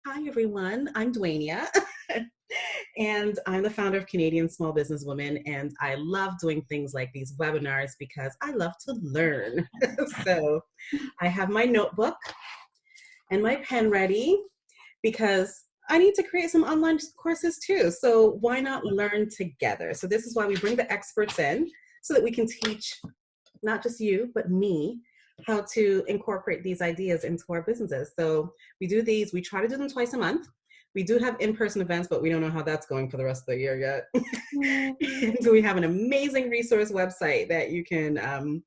Hi, everyone. I'm Dwania, and I'm the founder of Canadian Small Business Women. And I love doing things like these webinars because I love to learn. So I have my notebook and my pen ready because I need to create some online courses too. So why not learn together? So this is why we bring the experts in so that we can teach not just you, but me, how to incorporate these ideas into our businesses. So we do these, we try to do them twice a month. We do have in-person events, but we don't know how that's going for the rest of the year yet. So we have an amazing resource website that you can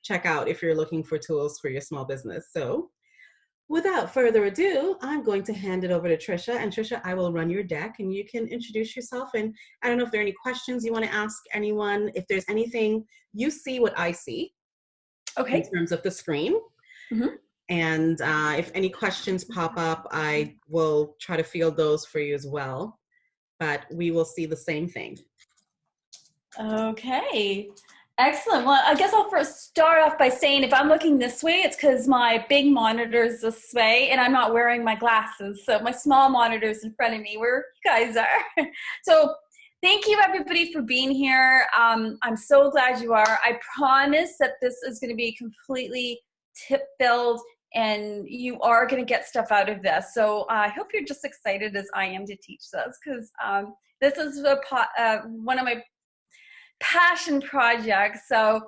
check out if you're looking for tools for your small business. So without further ado, I'm going to hand it over to Trisha. And Trisha, I will run your deck and you can introduce yourself. And I don't know if there are any questions you want to ask anyone, if there's anything you see what I see in Okay. terms of the screen. Mhm. And if any questions pop up, I will try to field those for you as well. But we will see the same thing. Okay. Excellent. Well, I guess I'll first start off by saying if I'm looking this way, it's because my big monitor is this way and I'm not wearing my glasses. So my small monitor is in front of me where you guys are. So thank you everybody for being here. I'm so glad you are. I promise that this is going to be completely tip-filled and you are going to get stuff out of this. So I hope you're just excited as I am to teach this because this is one of my passion project. So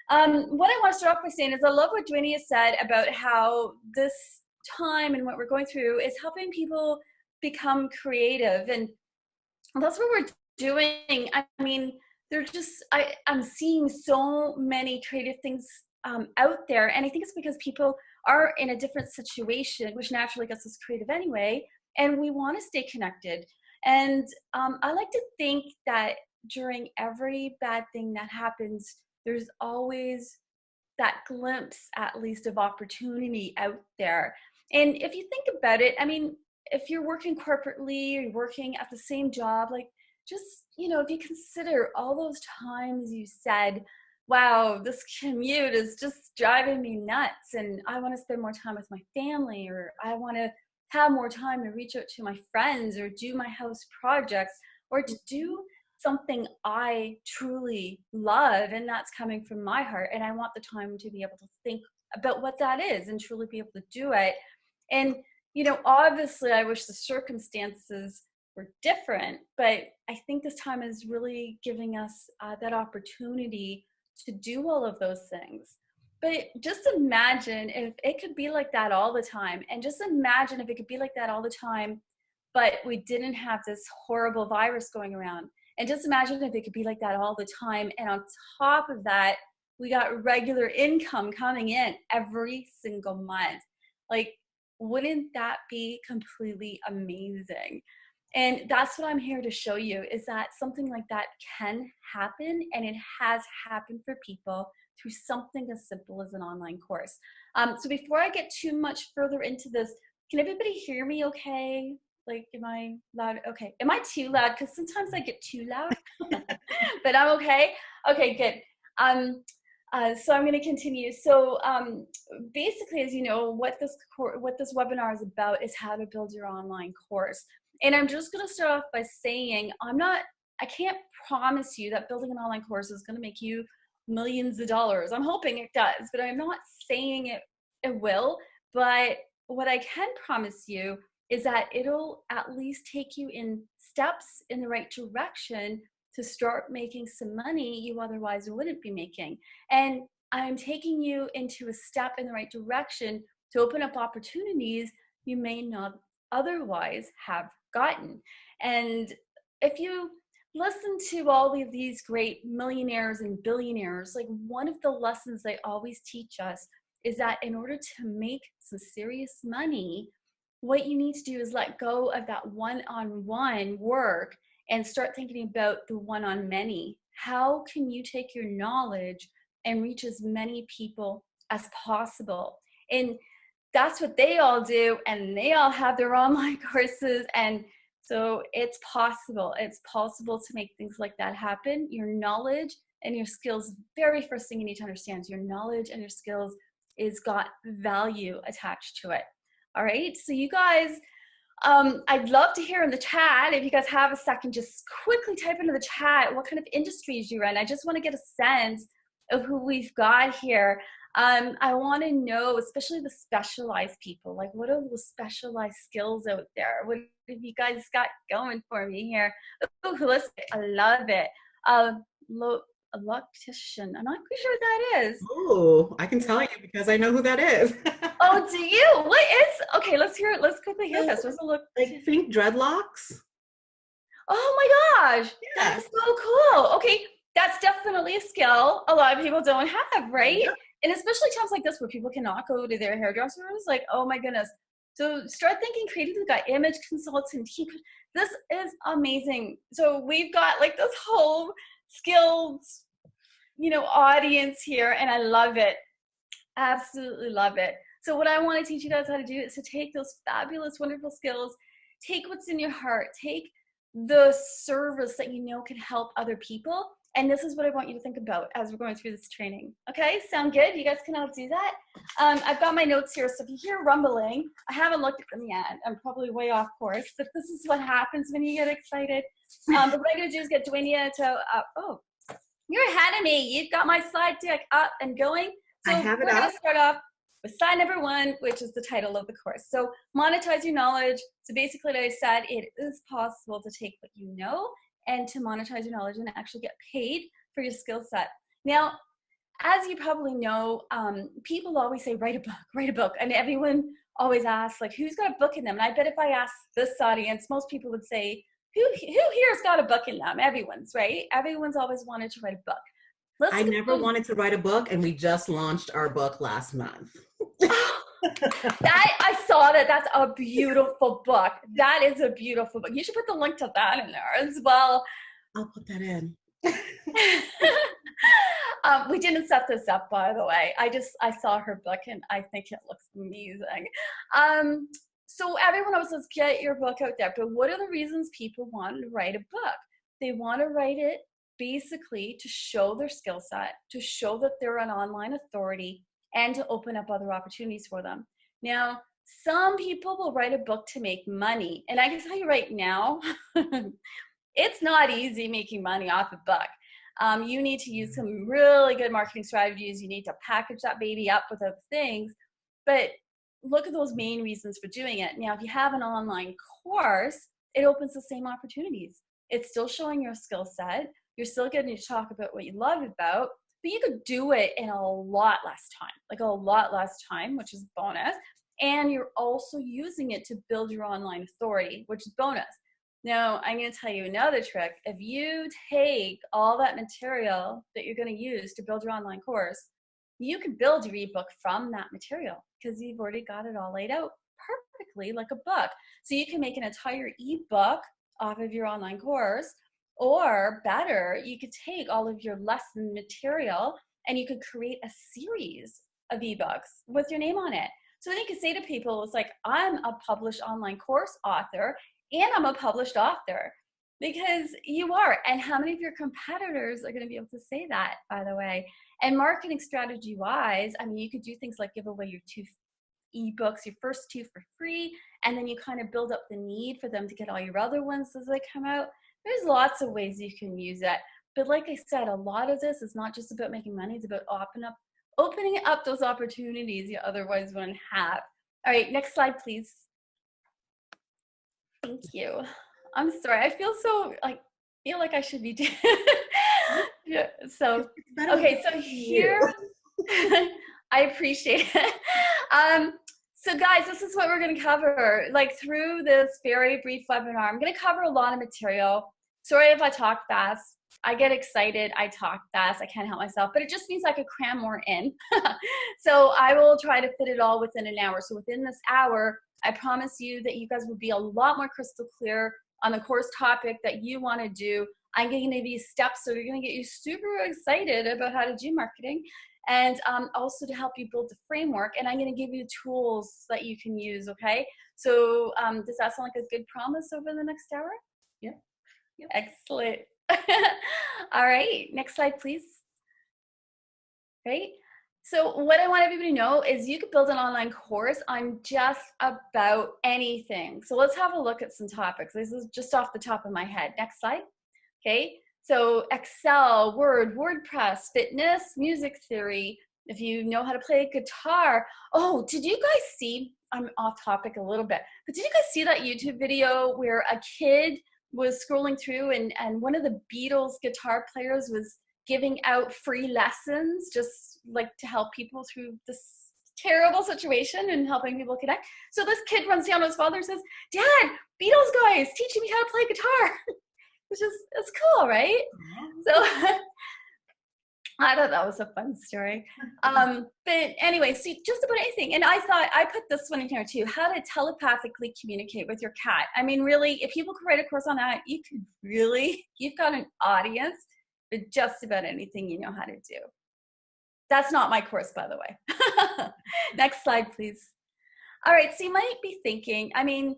what I want to start off by saying is I love what Dwania said about how this time and what we're going through is helping people become creative. And that's what we're doing. I mean, I'm seeing so many creative things out there. And I think it's because people are in a different situation, which naturally gets us creative anyway. And we want to stay connected. And I like to think that during every bad thing that happens, there's always that glimpse, at least, of opportunity out there. And if you think about it, I mean, if you're working corporately or you're working at the same job, like just, if you consider all those times you said, wow, this commute is just driving me nuts and I want to spend more time with my family, or I want to have more time to reach out to my friends or do my house projects or to do something I truly love, and that's coming from my heart, and I want the time to be able to think about what that is and truly be able to do it. And obviously I wish the circumstances were different, but I think this time is really giving us that opportunity to do all of those things. But just imagine if it could be like that all the time, and just imagine if it could be like that all the time but we didn't have this horrible virus going around. And just imagine if it could be like that all the time. And on top of that, we got regular income coming in every single month. Like, wouldn't that be completely amazing? And that's what I'm here to show you, is that something like that can happen, and it has happened for people through something as simple as an online course. So before I get too much further into this, can everybody hear me okay? Like, am I loud? Okay. Am I too loud? Because sometimes I get too loud, but I'm okay. Okay, good. So I'm going to continue. So basically, as you know, what this webinar is about is how to build your online course. And I'm just going to start off by saying I can't promise you that building an online course is going to make you millions of dollars. I'm hoping it does, but I'm not saying it will. But what I can promise you is that it'll at least take you in steps in the right direction to start making some money you otherwise wouldn't be making. And I'm taking you into a step in the right direction to open up opportunities you may not otherwise have gotten. And if you listen to all of these great millionaires and billionaires, like, one of the lessons they always teach us is that in order to make some serious money, what you need to do is let go of that one-on-one work and start thinking about the one-on-many. How can you take your knowledge and reach as many people as possible? And that's what they all do, and they all have their online courses. And so it's possible. It's possible to make things like that happen. Your knowledge and your skills, very first thing you need to understand is your knowledge and your skills is got value attached to it. All right, so you guys, I'd love to hear in the chat, if you guys have a second, just quickly type into the chat what kind of industries you're in. I just want to get a sense of who we've got here. I want to know, especially the specialized people, like what are those specialized skills out there? What have you guys got going for me here? Oh, holistic, I love it. A loctician, I'm not quite sure what that is. Oh, I can tell you because I know who that is. Oh, do you? What is? Okay, let's hear it. Let's quickly hear this. What's a look? Like think dreadlocks. Oh my gosh, Yeah. that's so cool. Okay, that's definitely a skill a lot of people don't have, right? Yep. And especially times like this where people cannot go to their hairdressers, like, oh my goodness. So start thinking creatively. We've got image consultant. This is amazing. So we've got like this whole skilled, audience here, and I love it. Absolutely love it. So what I want to teach you guys how to do is to take those fabulous, wonderful skills, take what's in your heart, take the service that you know can help other people. And this is what I want you to think about as we're going through this training. Okay, sound good? You guys can all do that? I've got my notes here, so if you hear rumbling, I haven't looked at them yet. I'm probably way off course, but this is what happens when you get excited. But what I'm going to do is get Dwania to, oh, you're ahead of me. You've got my slide deck up and going. So I have it we're going up. to start off with slide number 1, which is the title of the course. So monetize your knowledge. So basically, like I said, it is possible to take what you know and to monetize your knowledge and actually get paid for your skill set. Now, as you probably know, people always say, write a book. And everyone always asks, like, who's got a book in them? And I bet if I asked this audience, most people would say, who here's got a book in them? Everyone's, right? Everyone's always wanted to write a book. I never wanted to write a book, and we just launched our book last month. That I saw that. That's a beautiful book. That is a beautiful book. You should put the link to that in there as well. I'll put that in. We didn't set this up, by the way. I saw her book and I think it looks amazing. So everyone always says, get your book out there. But what are the reasons people want to write a book? They want to write it basically to show their skill set, to show that they're an online authority, and to open up other opportunities for them. Now, some people will write a book to make money. And I can tell you right now, it's not easy making money off a book. You need to use some really good marketing strategies. You need to package that baby up with other things. But look at those main reasons for doing it. Now, if you have an online course, it opens the same opportunities. It's still showing your skill set. You're still getting to talk about what you love about, but you could do it in a lot less time, which is bonus. And you're also using it to build your online authority, which is bonus. Now, I'm going to tell you another trick. If you take all that material that you're going to use to build your online course, you can build your ebook from that material because you've already got it all laid out perfectly like a book. So you can make an entire ebook off of your online course. Or better, you could take all of your lesson material and you could create a series of ebooks with your name on it. So then you can say to people, it's like, I'm a published online course author and I'm a published author, because you are. And how many of your competitors are going to be able to say that, by the way? And marketing strategy wise, I mean, you could do things like give away your 2 ebooks, your first 2 for free, and then you kind of build up the need for them to get all your other ones as they come out. There's lots of ways you can use it. But like I said, a lot of this is not just about making money. It's about opening up those opportunities you otherwise wouldn't have. All right, next slide, please. Thank you. I'm sorry. I feel like I should be doing yeah, so okay, so here I appreciate it. So guys, this is what we're going to cover. Like through this very brief webinar, I'm going to cover a lot of material. Sorry if I talk fast. I get excited. I talk fast. I can't help myself, but it just means I could cram more in. So I will try to fit it all within an hour. So within this hour, I promise you that you guys will be a lot more crystal clear on the course topic that you want to do. I'm going to give you steps so they're going to get you super excited about how to do marketing. And also to help you build the framework. And I'm going to give you tools that you can use, okay? So does that sound like a good promise over the next hour? Yeah. Yep. Excellent. All right, next slide, please. Right? So what I want everybody to know is you could build an online course on just about anything. So let's have a look at some topics. This is just off the top of my head. Next slide. Okay. So Excel, Word, WordPress, fitness, music theory. If you know how to play guitar. Oh, did you guys see, I'm off topic a little bit, but did you guys see that YouTube video where a kid was scrolling through and one of the Beatles guitar players was giving out free lessons just like to help people through this terrible situation and helping people connect. So this kid runs down to his father and says, "Dad, Beatles guys teaching me how to play guitar." Which is, it's cool, right? So I thought that was a fun story. But anyway, see, just about anything. And I thought I put this one in here too, how to telepathically communicate with your cat. I mean, really, if people could write a course on that, you could really, you've got an audience for just about anything you know how to do. That's not my course, by the way. Next slide, please. All right, so you might be thinking, I mean,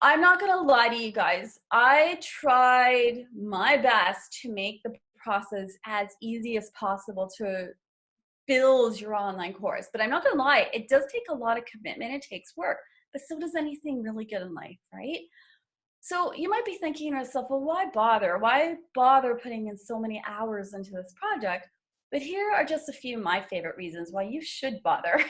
I'm not gonna lie to you guys. I tried my best to make the process as easy as possible to build your online course. But I'm not gonna lie, it does take a lot of commitment, it takes work, but so does anything really good in life, right? So you might be thinking to yourself, well, why bother? Why bother putting in so many hours into this project? But here are just a few of my favorite reasons why you should bother.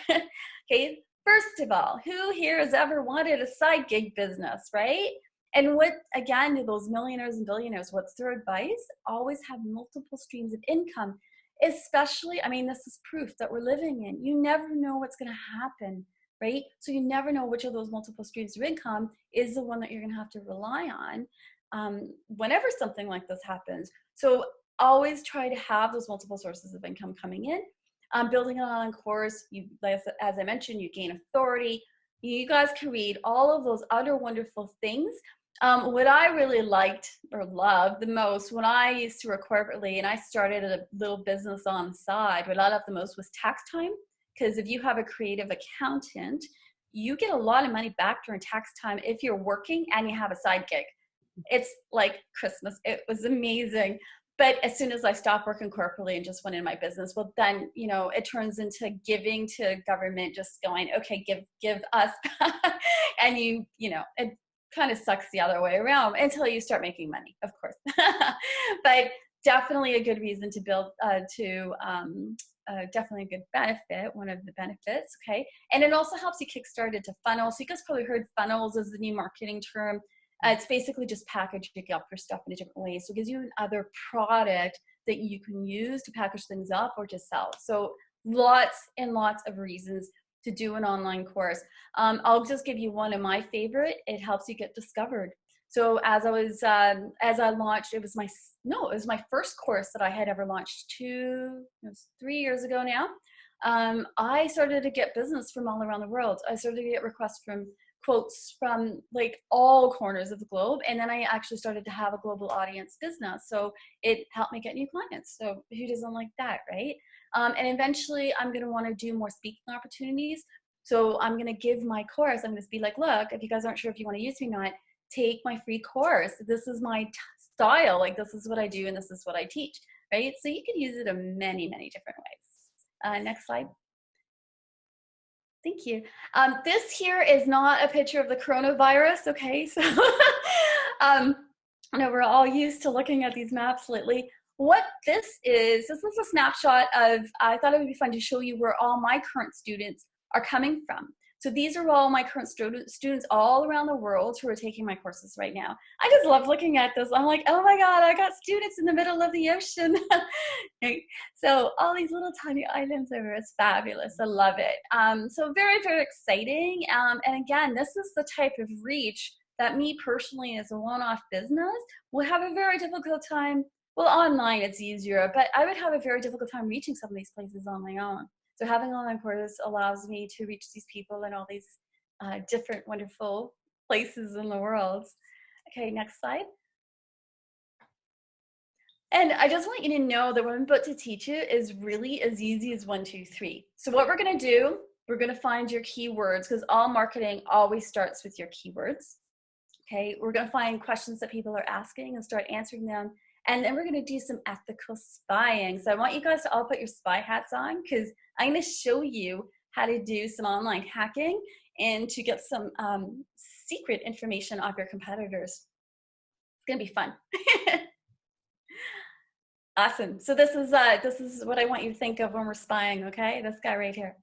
Okay, first of all, who here has ever wanted a side gig business, right? And what, again, to those millionaires and billionaires, what's their advice? Always have multiple streams of income, especially, I mean, this is proof that we're living in. You never know what's going to happen, right? So you never know which of those multiple streams of income is the one that you're going to have to rely on whenever something like this happens. So always try to have those multiple sources of income coming in. Building an online course, you, as I mentioned, you gain authority. You guys can read all of those other wonderful things. What I really liked or loved the most when I used to work corporately and I started a little business on the side, what I loved the most was tax time. Because if you have a creative accountant, you get a lot of money back during tax time if you're working and you have a side gig. It's like Christmas. It was amazing. But as soon as I stopped working corporately and just went in my business, well, then, you know, it turns into giving to government, just going, okay, give us. And you know, it kind of sucks the other way around until you start making money, of course. But definitely a good reason to build, definitely a good benefit, one of the benefits, okay? And it also helps you kickstart into funnels. So you guys probably heard funnels as the new marketing term. It's basically just packaging up your stuff in a different way. So it gives you another product that you can use to package things up or to sell. So lots and lots of reasons to do an online course. I'll just give you one of my favorite. It helps you get discovered. So as I launched, it was my first course that I had ever launched 3 years ago now. I started to get business from all around the world. I started to get requests from quotes from like all corners of the globe. And then I actually started to have a global audience business. So it helped me get new clients. So who doesn't like that, right? And eventually I'm going to want to do more speaking opportunities. So I'm going to give my course. I'm going to be like, look, if you guys aren't sure if you want to use me or not, take my free course. This is my style. Like this is what I do and this is what I teach, right? So you can use it in many, many different ways. Next slide. Thank you. This here is not a picture of the coronavirus, okay? So I know we're all used to looking at these maps lately. What this is a snapshot of, I thought it would be fun to show you where all my current students are coming from. So these are all my current students all around the world who are taking my courses right now. I just love looking at this. I'm like, oh my God, I got students in the middle of the ocean. So all these little tiny islands over, it's fabulous. I love it. So very, very exciting. And again, this is the type of reach that me personally as a one-off business will have a very difficult time. Well, online it's easier, but I would have a very difficult time reaching some of these places on my own. So having an online course allows me to reach these people in all these different wonderful places in the world. Okay, next slide. And I just want you to know that what I'm about to teach you is really as easy as 1, 2, 3. So what we're going to do, we're going to find your keywords because all marketing always starts with your keywords. Okay, we're going to find questions that people are asking and start answering them And then we're going to do some ethical spying. So I want you guys to all put your spy hats on, because I'm going to show you how to do some online hacking and to get some secret information off your competitors. It's going to be fun. Awesome. So this is what I want you to think of when we're spying, okay? This guy right here.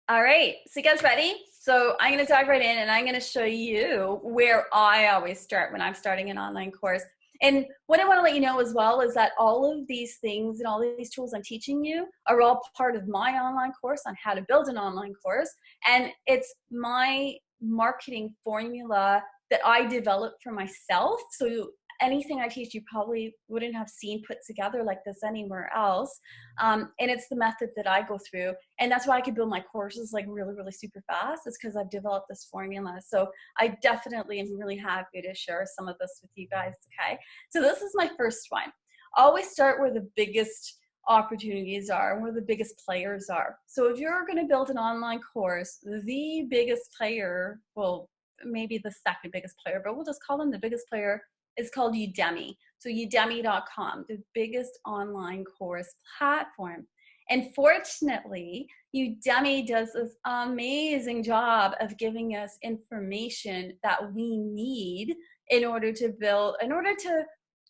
All right, so you guys ready? So I'm gonna dive right in and I'm gonna show you where I always start when I'm starting an online course. And what I wanna let you know as well is that all of these things and all of these tools I'm teaching you are all part of my online course on how to build an online course. And it's my marketing formula that I developed for myself. So anything I teach you probably wouldn't have seen put together like this anywhere else. And it's the method that I go through. And that's why I could build my courses like really, really super fast. It's because I've developed this formula. So I definitely am really happy to share some of this with you guys, okay? So this is my first one. Always start where the biggest opportunities are and where the biggest players are. So if you're gonna build an online course, the biggest player, well, maybe the second biggest player, but we'll just call them the biggest player, is called Udemy. So udemy.com, the biggest online course platform. And fortunately, Udemy does this amazing job of giving us information that we need in order to build, in order to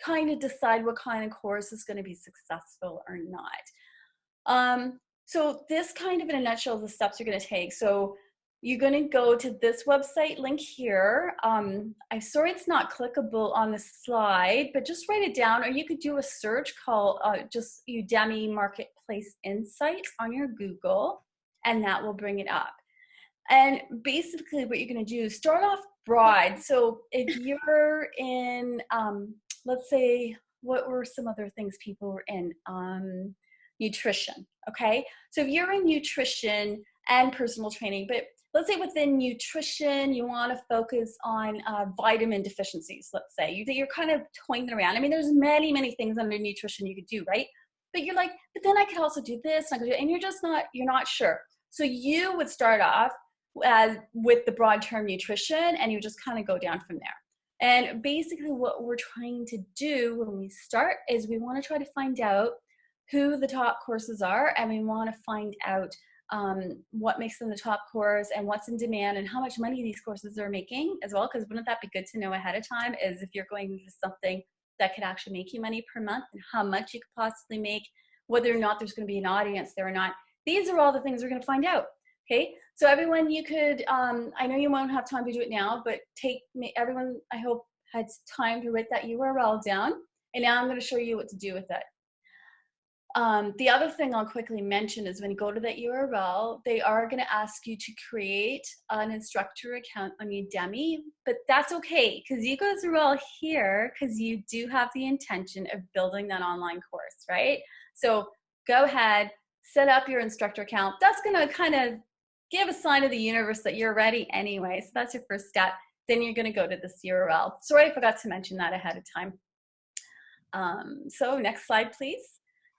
kind of decide what kind of course is going to be successful or not. So this kind of in a nutshell is the steps you're going to take. So you're going to go to this website link here. I'm sorry it's not clickable on the slide, but just write it down, or you could do a search called just Udemy Marketplace Insights on your Google, and that will bring it up. And basically what you're going to do is start off broad. So if you're in, let's say, what were some other things people were in? Nutrition, okay? So if you're in nutrition and personal training, but let's say within nutrition, you want to focus on vitamin deficiencies, let's say. You're kind of toying around. I mean, there's many, many things under nutrition you could do, right? But you're like, but then I could also do this, and you're just not, you're not sure. So you would start off with the broad term nutrition, and you just kind of go down from there. And basically what we're trying to do when we start is we want to try to find out who the top courses are, and we want to find out what makes them the top course and what's in demand and how much money these courses are making as well, because wouldn't that be good to know ahead of time, is if you're going into something that could actually make you money per month and how much you could possibly make, whether or not there's going to be an audience there or not. These are all the things we're going to find out. Okay, so everyone, you could, I know you won't have time to do it now, but everyone, I hope, had time to write that URL down, and now I'm going to show you what to do with it. The other thing I'll quickly mention is when you go to that URL, they are going to ask you to create an instructor account on Udemy, but that's okay, because you guys are all here because you do have the intention of building that online course, right? So go ahead, set up your instructor account. That's going to kind of give a sign to the universe that you're ready anyway. So that's your first step. Then you're going to go to this URL. Sorry, I forgot to mention that ahead of time. So next slide, please.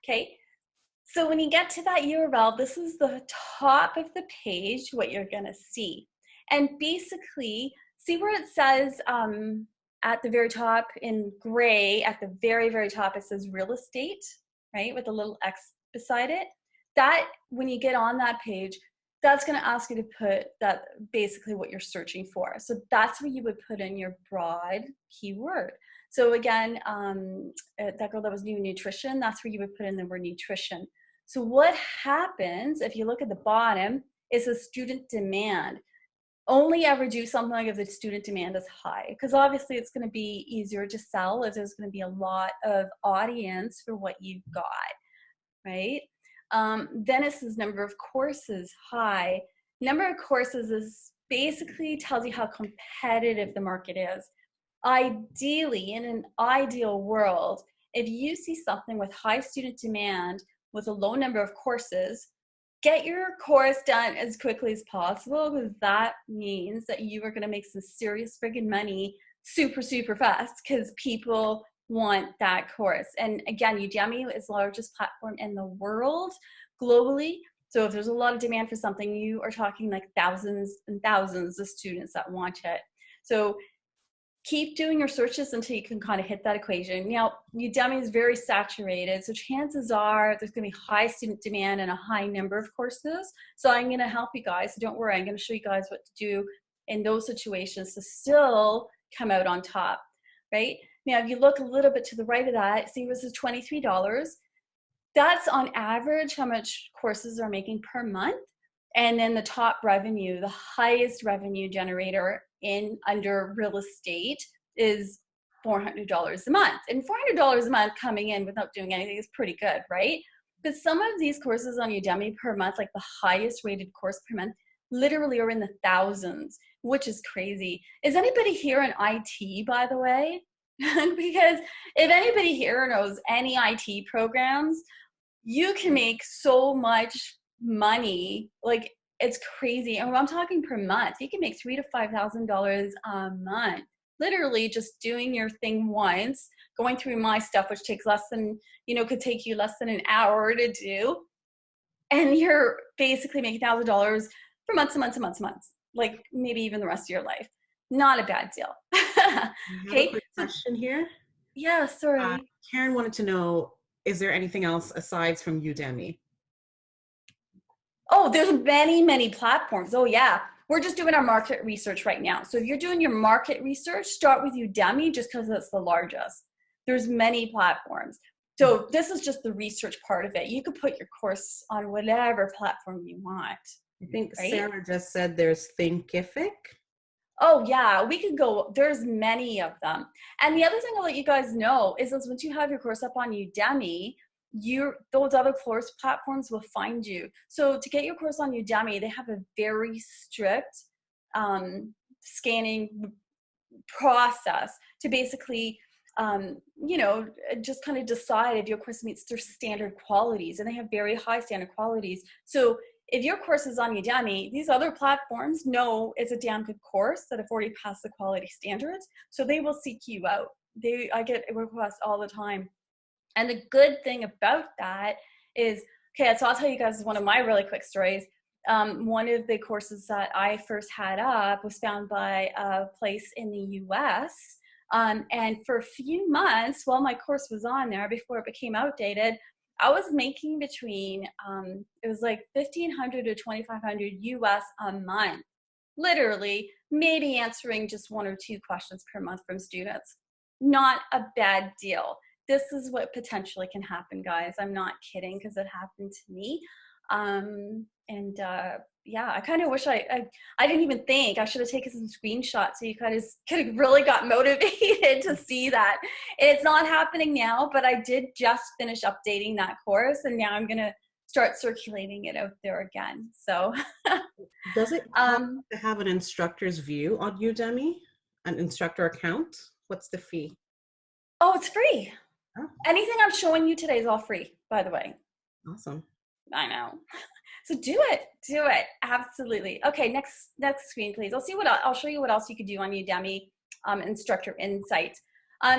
Okay, so when you get to that URL, this is the top of the page, what you're gonna see. And basically, see where it says at the very top in gray, at the very, very top, it says real estate, right, with a little X beside it. That, when you get on that page, that's gonna ask you to put that basically what you're searching for. So that's where you would put in your broad keyword. So again, that girl that was new nutrition, that's where you would put in the word nutrition. So what happens if you look at the bottom is the student demand. Only ever do something like if the student demand is high, because obviously it's going to be easier to sell if there's going to be a lot of audience for what you've got, right? Then it says number of courses high. Number of courses is basically tells you how competitive the market is. Ideally, in an ideal world, if you see something with high student demand with a low number of courses, get your course done as quickly as possible, because that means that you are going to make some serious friggin' money super, super fast, because people want that course. And again, Udemy is the largest platform in the world globally. So if there's a lot of demand for something, you are talking like thousands and thousands of students that want it. So keep doing your searches until you can kind of hit that equation. Now, Udemy is very saturated, so chances are there's going to be high student demand and a high number of courses. So I'm going to help you guys. So don't worry, I'm going to show you guys what to do in those situations to still come out on top, right? Now, if you look a little bit to the right of that, see this is $23. That's on average how much courses are making per month. And then the top revenue, the highest revenue generator in under real estate is $400 a month. And $400 a month coming in without doing anything is pretty good, right? But some of these courses on Udemy per month, like the highest rated course per month, literally are in the thousands, which is crazy. Is anybody here in IT, by the way? Because if anybody here knows any IT programs, you can make so much money, like it's crazy. And I'm talking per month, you can make $3,000 to $5,000 a month, literally just doing your thing once, going through my stuff, which takes less than, could take you less than an hour to do. And you're basically making $1,000 for months and months and months and months, like maybe even the rest of your life. Not a bad deal. I have a quick question here. Yeah, sorry. Karen wanted to know, is there anything else aside from Udemy? Oh, there's many, many platforms. Oh, yeah. We're just doing our market research right now. So if you're doing your market research, start with Udemy just because it's the largest. There's many platforms. So this is just the research part of it. You could put your course on whatever platform you want. I think Sarah just said there's Thinkific. Oh, yeah. We could go. There's many of them. And the other thing I'll let you guys know is that once you have your course up on Udemy, those other course platforms will find you. So to get your course on Udemy, they have a very strict scanning process to basically, just kind of decide if your course meets their standard qualities. And they have very high standard qualities. So if your course is on Udemy, these other platforms know it's a damn good course that have already passed the quality standards. So they will seek you out. I get requests all the time. And the good thing about that is, so I'll tell you guys one of my really quick stories. One of the courses that I first had up was found by a place in the US. And for a few months while my course was on there, before it became outdated, I was making between, it was like $1,500 to $2,500 US a month, literally maybe answering just 1 or 2 questions per month from students. Not a bad deal. This is what potentially can happen, guys. I'm not kidding because it happened to me. I kind of wish I didn't even think. I should have taken some screenshots so you guys could have really got motivated to see that. It's not happening now, but I did just finish updating that course, and now I'm going to start circulating it out there again. So does it have an instructor's view on Udemy, an instructor account? What's the fee? Oh, it's free. Oh. Anything I'm showing you today is all free, by the way. Awesome. I know. So do it. Absolutely. Okay, next screen, please. I'll show you what else you could do on Udemy Instructor Insights.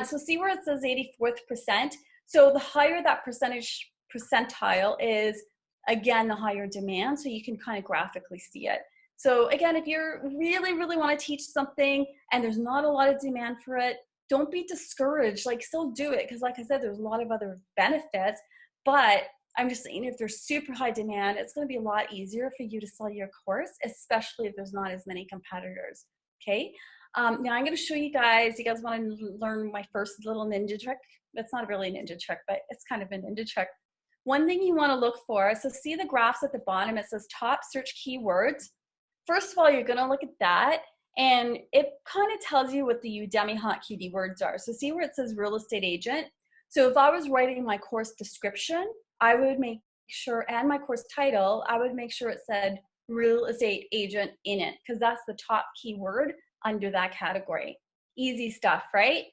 So see where it says 84th percent. So the higher that percentile is, again, the higher demand. So you can kind of graphically see it. So again, if you really, really want to teach something and there's not a lot of demand for it, don't be discouraged. Like, still do it, because like I said, there's a lot of other benefits. But I'm just saying, if there's super high demand, it's going to be a lot easier for you to sell your course, especially if there's not as many competitors. Okay. Now I'm going to show you guys. You guys want to learn my first little ninja trick? It's not really a ninja trick, but it's kind of a ninja trick. One thing you want to look for, so see the graphs at the bottom, it says top search keywords. First of all, you're going to look at that, and it kind of tells you what the Udemy hot keywords are. So see where it says real estate agent. So if I was writing my course description, I would make sure, and my course title, I would make sure it said real estate agent in it, because that's the top keyword under that category. Easy stuff, right?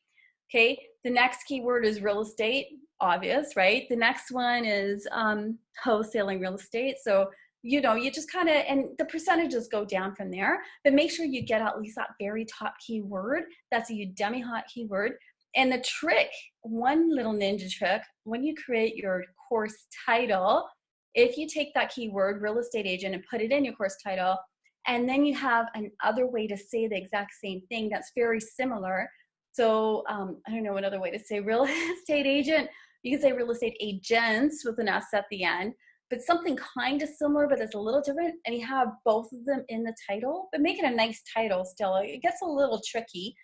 Okay, the next keyword is real estate, obvious, right? The next one is wholesaling real estate. So, you just kind of, and the percentages go down from there, but make sure you get at least that very top keyword. That's a Udemy hot keyword. And the trick, one little ninja trick, when you create your course title, if you take that keyword, real estate agent, and put it in your course title, and then you have another way to say the exact same thing that's very similar, So I don't know another way to say real estate agent. You can say real estate agents with an S at the end, but something kind of similar, but it's a little different. And you have both of them in the title, but make it a nice title still. It gets a little tricky.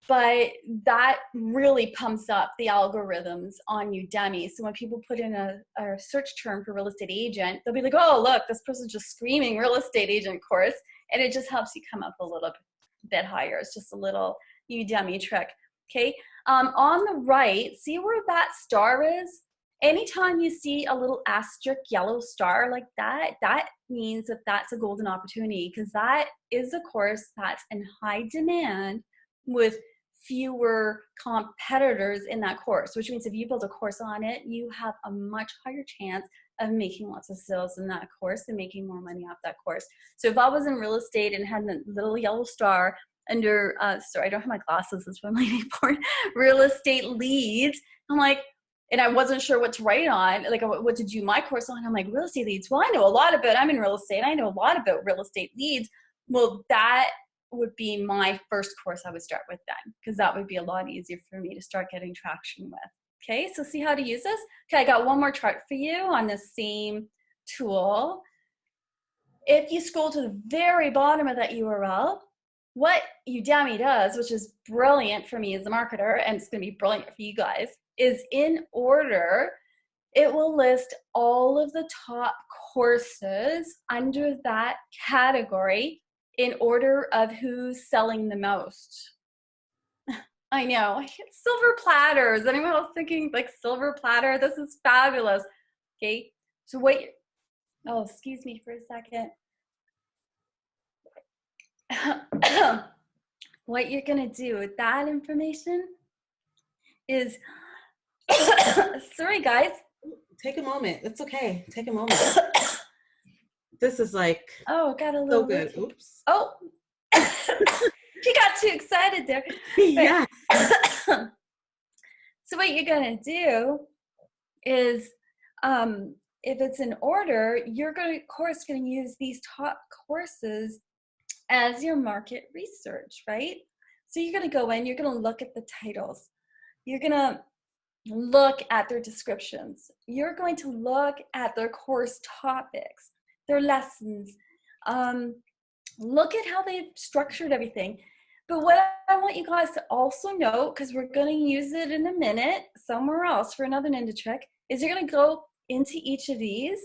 But that really pumps up the algorithms on Udemy. So when people put in a search term for real estate agent, they'll be like, oh, look, this person's just screaming real estate agent course. And it just helps you come up a little bit higher. It's just a little Udemy trick. Okay. On the right, see where that star is? Anytime you see a little asterisk yellow star like that, that means that that's a golden opportunity, because that is a course that's in high demand with fewer competitors in that course, which means if you build a course on it, you have a much higher chance of making lots of sales in that course and making more money off that course. So if I was in real estate and had a little yellow star under, sorry, I don't have my glasses, that's what I'm waiting for, real estate leads, I'm like, and I wasn't sure what to write on, like what to do my course on. I'm like, real estate leads. Well, I know a lot about, I'm in real estate. I know a lot about real estate leads. Well, that would be my first course I would start with then, because that would be a lot easier for me to start getting traction with. Okay, so see how to use this? Okay, I got one more chart for you on the same tool. If you scroll to the very bottom of that URL, what Udemy does, which is brilliant for me as a marketer, and it's going to be brilliant for you guys, is in order, it will list all of the top courses under that category in order of who's selling the most. I know, silver platters. Anyone else thinking like silver platter? This is fabulous. Okay, so what, oh, excuse me for a second. What you're gonna do with that information is, sorry guys. Take a moment. It's okay. Take a moment. This is like, oh, got a little so good. Oops. Oh, she got too excited there. Yeah. So what you're gonna do is, if it's in order, you're gonna, of course, gonna use these top courses as your market research, right? So you're gonna go in, you're gonna look at the titles, you're gonna look at their descriptions, you're going to look at their course topics, their lessons, look at how they've structured everything. But what I want you guys to also note, because we're going to use it in a minute somewhere else for another ninja trick, is you're going to go into each of these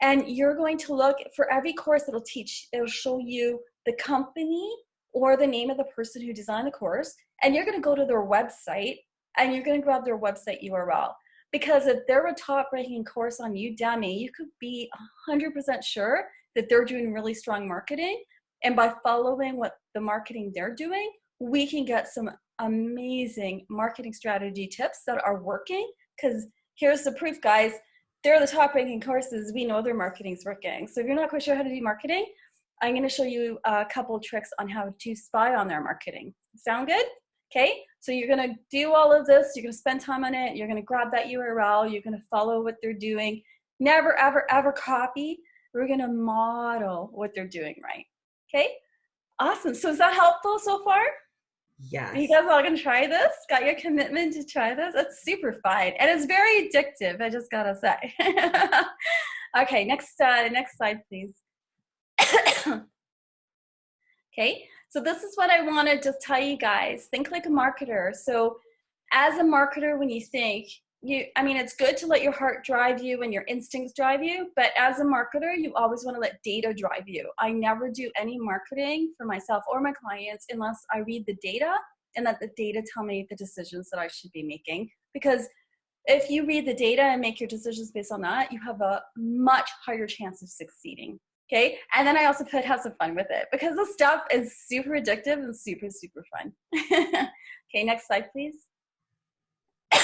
and you're going to look for every course that'll teach, it'll show you the company or the name of the person who designed the course, and you're going to go to their website and you're going to grab their website URL. Because if they're a top ranking course on Udemy, you could be 100% sure that they're doing really strong marketing. And by following what the marketing they're doing, we can get some amazing marketing strategy tips that are working. Because here's the proof, guys. They're the top ranking courses. We know their marketing's working. So if you're not quite sure how to do marketing, I'm going to show you a couple tricks on how to spy on their marketing. Sound good? Okay, so you're going to do all of this. You're going to spend time on it. You're going to grab that URL. You're going to follow what they're doing. Never, ever, ever copy. We're going to model what they're doing right. Okay, awesome. So is that helpful so far? Yes. Are you guys all going to try this? Got your commitment to try this? That's super fun. And it's very addictive, I just got to say. Okay, next slide, please. Okay, so this is what I want to just tell you guys. Think like a marketer. So as a marketer, when you think, it's good to let your heart drive you and your instincts drive you, but as a marketer, you always want to let data drive you. I never do any marketing for myself or my clients unless I read the data and let the data tell me the decisions that I should be making. Because if you read the data and make your decisions based on that, you have a much higher chance of succeeding. Okay, and then I also put have some fun with it because this stuff is super addictive and super, super fun. Okay, next slide, please.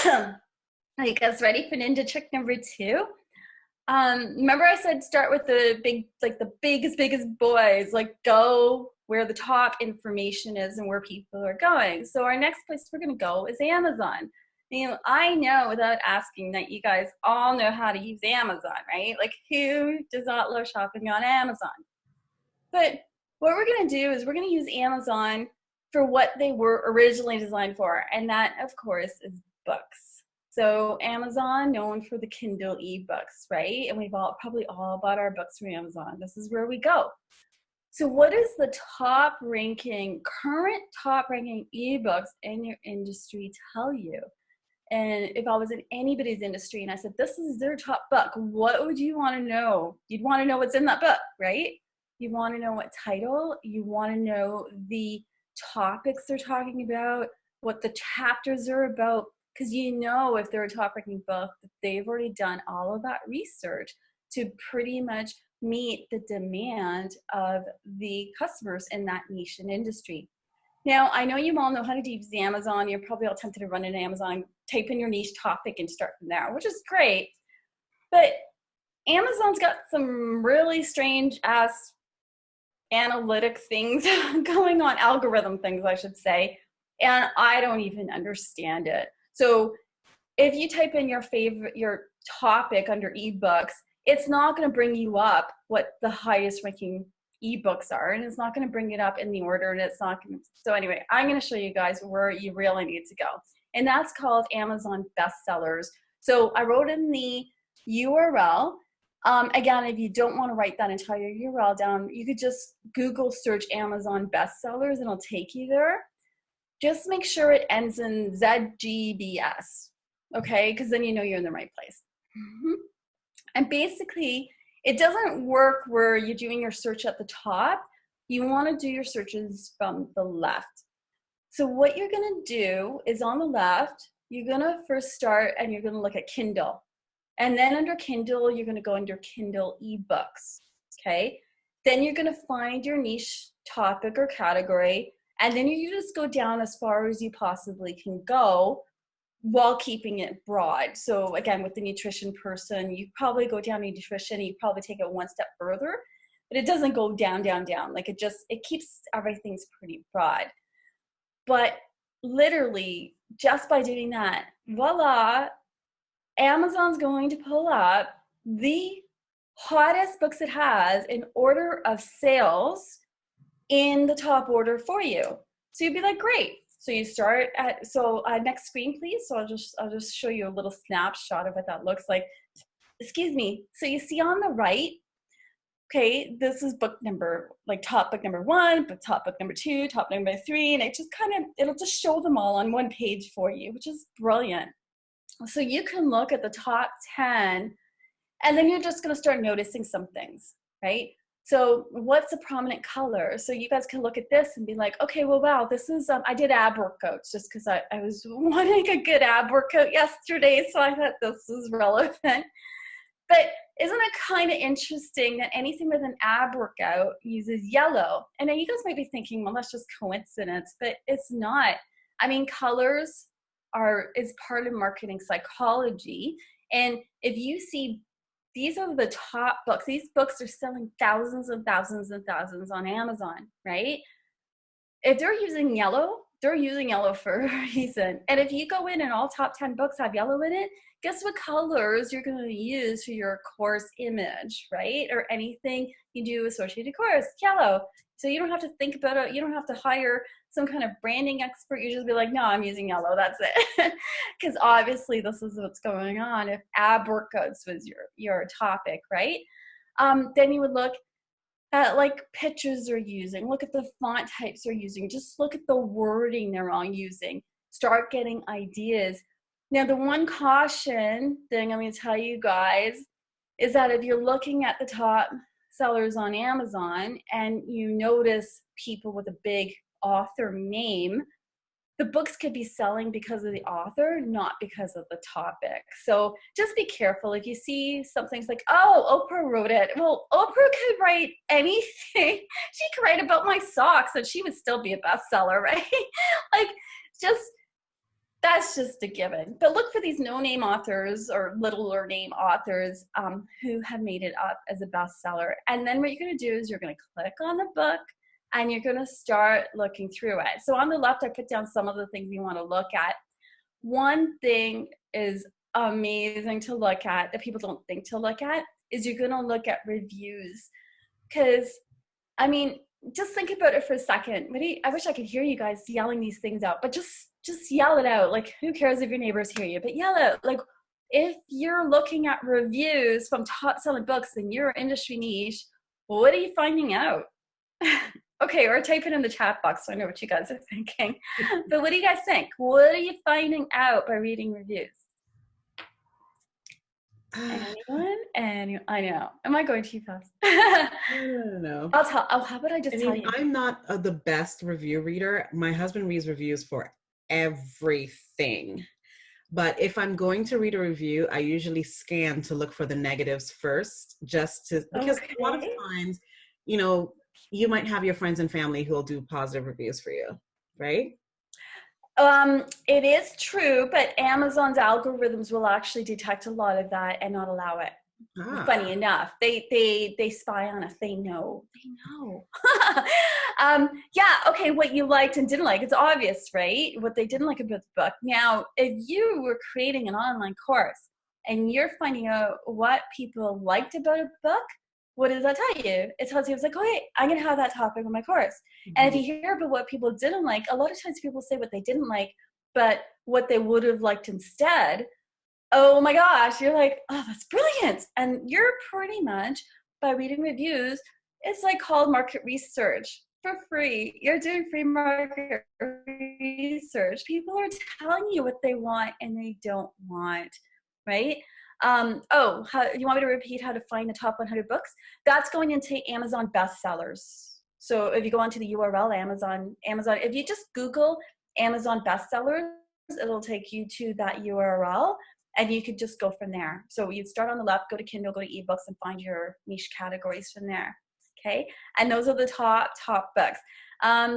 Are you guys ready for ninja trick number 2? Remember I said start with the big, like the biggest boys, like go where the top information is and where people are going. So our next place we're going to go is Amazon. I know without asking that you guys all know how to use Amazon, right? Like who does not love shopping on Amazon? But what we're going to do is we're going to use Amazon for what they were originally designed for. And that, of course, is books. So Amazon, known for the Kindle ebooks, right? And we've probably all bought our books from Amazon. This is where we go. So what is the current top ranking ebooks in your industry tell you? And if I was in anybody's industry and I said, this is their top book, what would you want to know? You'd want to know what's in that book, right? You want to know what title, you want to know the topics they're talking about, what the chapters are about, because you know if they're a top ranking book, they've already done all of that research to pretty much meet the demand of the customers in that niche and industry. Now, I know you all know how to use Amazon. You're probably all tempted to run into Amazon, type in your niche topic and start from there, which is great. But Amazon's got some really strange ass analytic things going on, algorithm things, I should say, and I don't even understand it. So if you type in your topic under ebooks, it's not going to bring you up what the highest ranking ebooks are, and it's not going to bring it up in the order, and it's not going to. So anyway, I'm going to show you guys where you really need to go, and that's called Amazon bestsellers. So I wrote in the URL. Again, if you don't want to write that entire URL down, you could just Google search Amazon bestsellers and it'll take you there. Just make sure it ends in ZGBS, okay? Because then you know you're in the right place. And basically, it doesn't work where you're doing your search at the top. You want to do your searches from the left. So what you're going to do is on the left, you're going to first start and you're going to look at Kindle. And then under Kindle, you're going to go under Kindle ebooks, okay? Then you're going to find your niche topic or category, and then you just go down as far as you possibly can go while keeping it broad. So again, with the nutrition person, you probably go down to nutrition, you probably take it one step further, but it doesn't go down, down, down. Like it keeps everything's pretty broad. But literally, just by doing that, voila, Amazon's going to pull up the hottest books it has in order of sales in the top order for you. So you'd be like, great. So you start at, next screen, please. So I'll just show you a little snapshot of what that looks like. Excuse me. So you see on the right, okay, this is book number, like top book number 1, but top book number 2, top number 3, and it'll just show them all on one page for you, which is brilliant. So you can look at the top 10, and then you're just going to start noticing some things, right? So what's a prominent color? So you guys can look at this and be like, okay, well, wow, this is, I did ab workouts just because I was wanting a good ab workout yesterday, so I thought this was relevant. But isn't it kind of interesting that anything with an ab workout uses yellow? And now you guys might be thinking, well, that's just coincidence, but it's not. I mean, colors is part of marketing psychology. And if you see, these are the top books. These books are selling thousands and thousands and thousands on Amazon, right? If they're using yellow for a reason. And if you go in and all top 10 books have yellow in it, guess what colors you're going to use for your course image, right? Or anything you do associated course, yellow. So you don't have to think about it. You don't have to hire some kind of branding expert. You just be like, no, I'm using yellow. That's it. Because obviously this is what's going on. If ab workouts was your topic, right? Then you would look at like pictures they're using. Look at the font types they're using. Just look at the wording they're all using. Start getting ideas. Now, the one caution thing I'm going to tell you guys is that if you're looking at the top sellers on Amazon and you notice people with a big author name, the books could be selling because of the author, not because of the topic. So just be careful. If you see something's like, oh, Oprah wrote it. Well, Oprah could write anything. She could write about my socks and she would still be a bestseller, right? That's just a given. But look for these no-name authors or littler name authors who have made it up as a bestseller. And then what you're going to do is you're going to click on the book and you're going to start looking through it. So on the left, I put down some of the things you want to look at. One thing is amazing to look at that people don't think to look at is you're going to look at reviews. Because, I mean, just think about it for a second. I wish I could hear you guys yelling these things out, but just yell it out. Like, who cares if your neighbors hear you? But yell out. Like, if you're looking at reviews from top selling books in your industry niche, what are you finding out? Okay, or type it in the chat box so I know what you guys are thinking. But what do you guys think? What are you finding out by reading reviews? Anyone? I know. Am I going too fast? No. How about I just tell you? I'm not the best review reader. My husband reads reviews for everything. But if I'm going to read a review, I usually scan to look for the negatives first, because a lot of times, you might have your friends and family who will do positive reviews for you, right? It is true, but Amazon's algorithms will actually detect a lot of that and not allow it. Funny enough, they spy on us. They know. Yeah. Okay. What you liked and didn't like, it's obvious, right? What they didn't like about the book. Now, if you were creating an online course and you're finding out what people liked about a book, what does that tell you? It tells you, it's like, oh, hey, I'm going to have that topic in my course. Mm-hmm. And if you hear about what people didn't like, a lot of times people say what they didn't like, but what they would have liked instead. Oh my gosh, you're like, oh, that's brilliant. And you're pretty much, by reading reviews, it's like called market research for free. You're doing free market research. People are telling you what they want and they don't want, right? You want me to repeat how to find the top 100 books? That's going into Amazon bestsellers. So if you go onto the URL, Amazon, if you just Google Amazon bestsellers, it'll take you to that URL. And you could just go from there. So you'd start on the left, go to Kindle, go to eBooks, and find your niche categories from there. Okay? And those are the top books.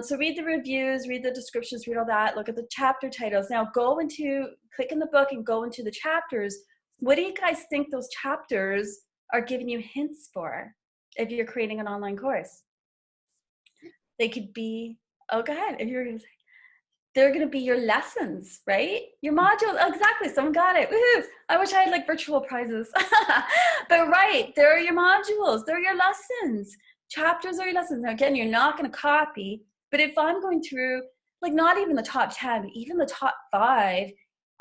So read the reviews, read the descriptions, read all that, look at the chapter titles. Now click in the book and go into the chapters. What do you guys think those chapters are giving you hints for if you're creating an online course? They could be, go ahead. If you're going to say, they're going to be your lessons, right? Your modules. Oh, exactly. Someone got it. Woohoo. I wish I had like virtual prizes. But right, they're your modules. They're your lessons. Chapters are your lessons. Now, again, you're not going to copy. But if I'm going through, like, not even the top 10, even the top 5,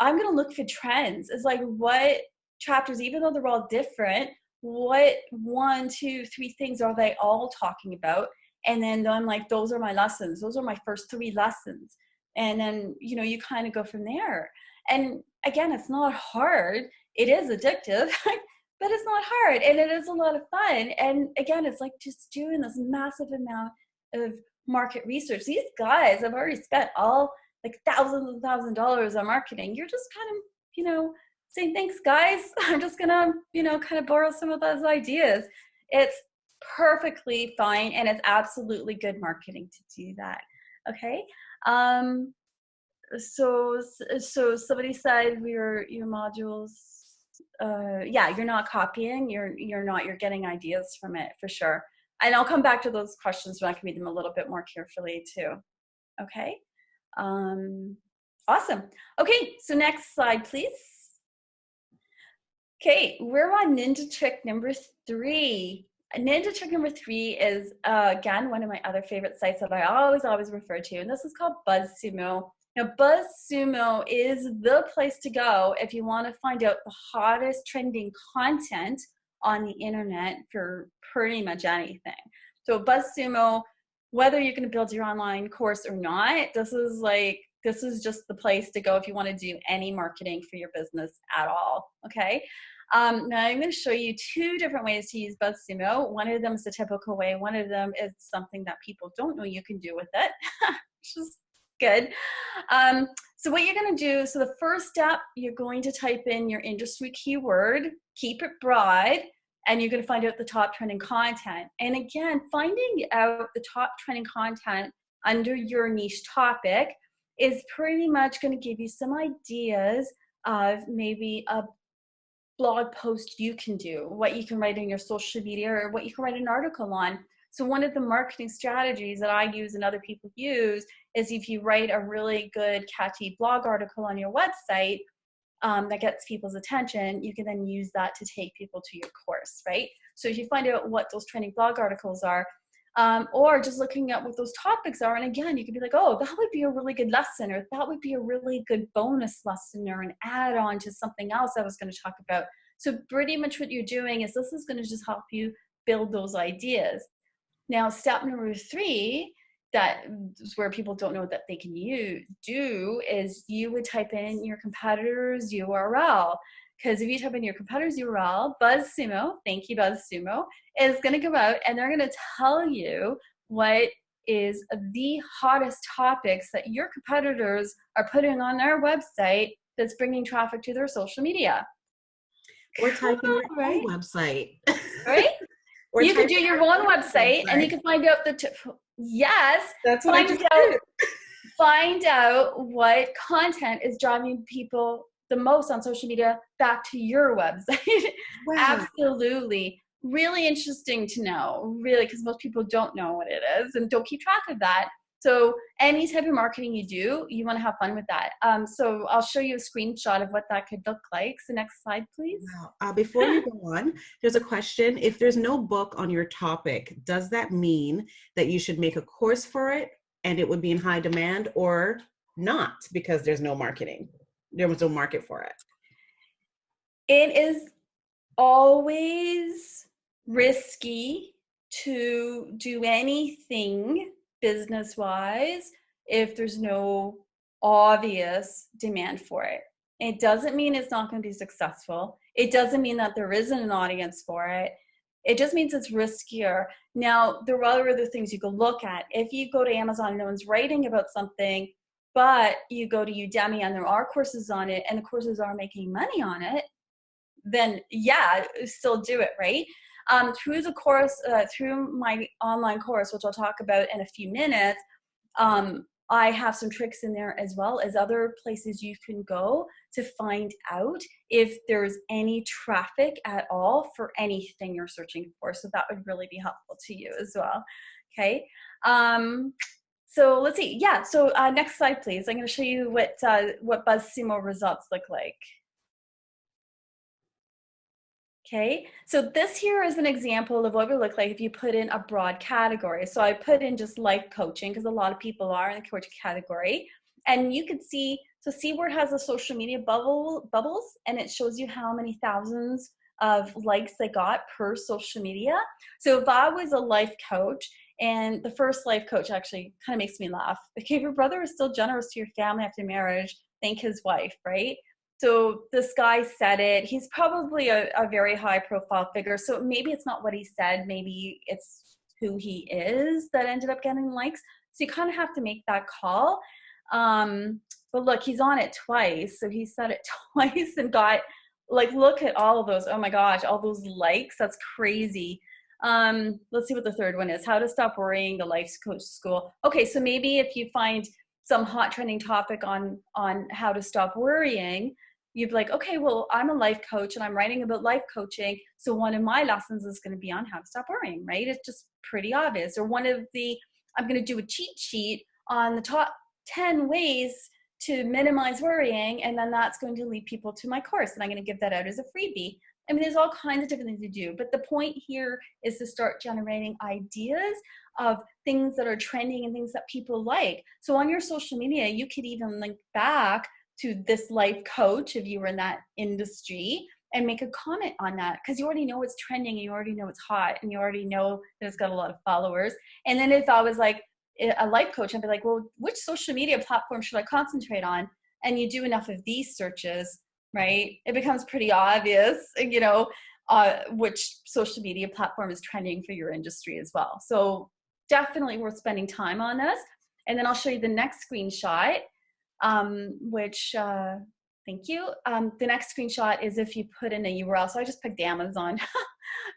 I'm going to look for trends. It's like, what chapters, even though they're all different, what 1, 2, 3 things are they all talking about? And then I'm like, those are my lessons. Those are my first 3 lessons. And then, you kind of go from there. And again, it's not hard. It is addictive, but it's not hard. And it is a lot of fun. And again, it's like just doing this massive amount of market research. These guys have already spent all like thousands and thousands of dollars on marketing. You're just kind of, saying, thanks, guys. I'm just going to, kind of borrow some of those ideas. It's perfectly fine. And it's absolutely good marketing to do that. Okay. So somebody said your modules, you're not copying, you're getting ideas from it for sure. And I'll come back to those questions when I can read them a little bit more carefully too. Okay. Awesome. Okay. So next slide, please. Okay. We're on ninja trick number 3. Ninja trick number 3 is, again, one of my other favorite sites that I always refer to, and this is called BuzzSumo. Now, BuzzSumo is the place to go if you want to find out the hottest trending content on the internet for pretty much anything. So BuzzSumo, whether you're going to build your online course or not, this is just the place to go if you want to do any marketing for your business at all, okay? Now I'm going to show you 2 different ways to use BuzzSumo. One of them is the typical way. One of them is something that people don't know you can do with it, which is good. So what you're going to do, so the first step, you're going to type in your industry keyword, keep it broad, and you're going to find out the top trending content. And again, finding out the top trending content under your niche topic is pretty much going to give you some ideas of maybe a blog post you can do, what you can write in your social media, or what you can write an article on. So one of the marketing strategies that I use and other people use is if you write a really good, catchy blog article on your website that gets people's attention, you can then use that to take people to your course, right? So if you find out what those trending blog articles are, or just looking at what those topics are. And again, you could be like, oh, that would be a really good lesson, or that would be a really good bonus lesson, or an add-on to something else I was going to talk about. So pretty much what you're doing is this is going to just help you build those ideas. Now, step number 3, that is where people don't know that they can do is you would type in your competitor's URL. Because if you type in your competitor's URL, BuzzSumo, thank you BuzzSumo, is going to go out and they're going to tell you what is the hottest topics that your competitors are putting on their website that's bringing traffic to their social media. Or type in your own website. Right? Or you could do your own website and you can find out that's what I just did. Find out what content is driving people the most on social media back to your website. Wow. Absolutely. Really interesting to know, really, because most people don't know what it is and don't keep track of that. So any type of marketing you do, you want to have fun with that. So I'll show you a screenshot of what that could look like. So next slide, please. Wow. Before you go on, there's a question. If there's no book on your topic, does that mean that you should make a course for it and it would be in high demand, or not because there's no marketing? There was no market for it. It is always risky to do anything business-wise if there's no obvious demand for it. It doesn't mean it's not going to be successful. It doesn't mean that there isn't an audience for it. It just means it's riskier. Now, there are other things you can look at. If you go to Amazon and no one's writing about something, but you go to Udemy and there are courses on it and the courses are making money on it, then yeah, still do it, right? Through the course, through my online course, which I'll talk about in a few minutes, I have some tricks in there as well as other places you can go to find out if there's any traffic at all for anything you're searching for. So that would really be helpful to you as well. Okay. So let's see. Yeah. So next slide, please. I'm going to show you what BuzzSumo results look like. Okay, so this here is an example of what it would look like if you put in a broad category. So I put in just life coaching because a lot of people are in the coaching category. And you can see, so see where it has the social media bubbles, and it shows you how many thousands of likes they got per social media. So if I was a life coach, and the first life coach actually kind of makes me laugh. Okay, your brother is still generous to your family after marriage. Thank his wife, right? So this guy said it. He's probably a very high profile figure. So maybe it's not what he said. Maybe it's who he is that ended up getting likes. So you kind of have to make that call. But look, he's on it twice. So he said it twice and got, like, look at all of those. Oh my gosh, all those likes. That's crazy. Let's see what the third one is. How to stop worrying, the life coach school. Okay, so maybe if you find some hot trending topic on how to stop worrying, you'd be like, okay, well, I'm a life coach and I'm writing about life coaching. So one of my lessons is going to be on how to stop worrying, right? It's just pretty obvious. Or I'm going to do a cheat sheet on the top 10 ways to minimize worrying. And then that's going to lead people to my course. And I'm going to give that out as a freebie. I mean, there's all kinds of different things to do. But the point here is to start generating ideas of things that are trending and things that people like. So on your social media, you could even link back to this life coach if you were in that industry and make a comment on that, because you already know it's trending and you already know it's hot and you already know that it's got a lot of followers. And then if I was like a life coach, I'd be like, well, which social media platform should I concentrate on? And you do enough of these searches, right? It becomes pretty obvious, which social media platform is trending for your industry as well. So definitely worth spending time on this. And then I'll show you the next screenshot. Thank you. The next screenshot is if you put in a URL. So I just picked Amazon,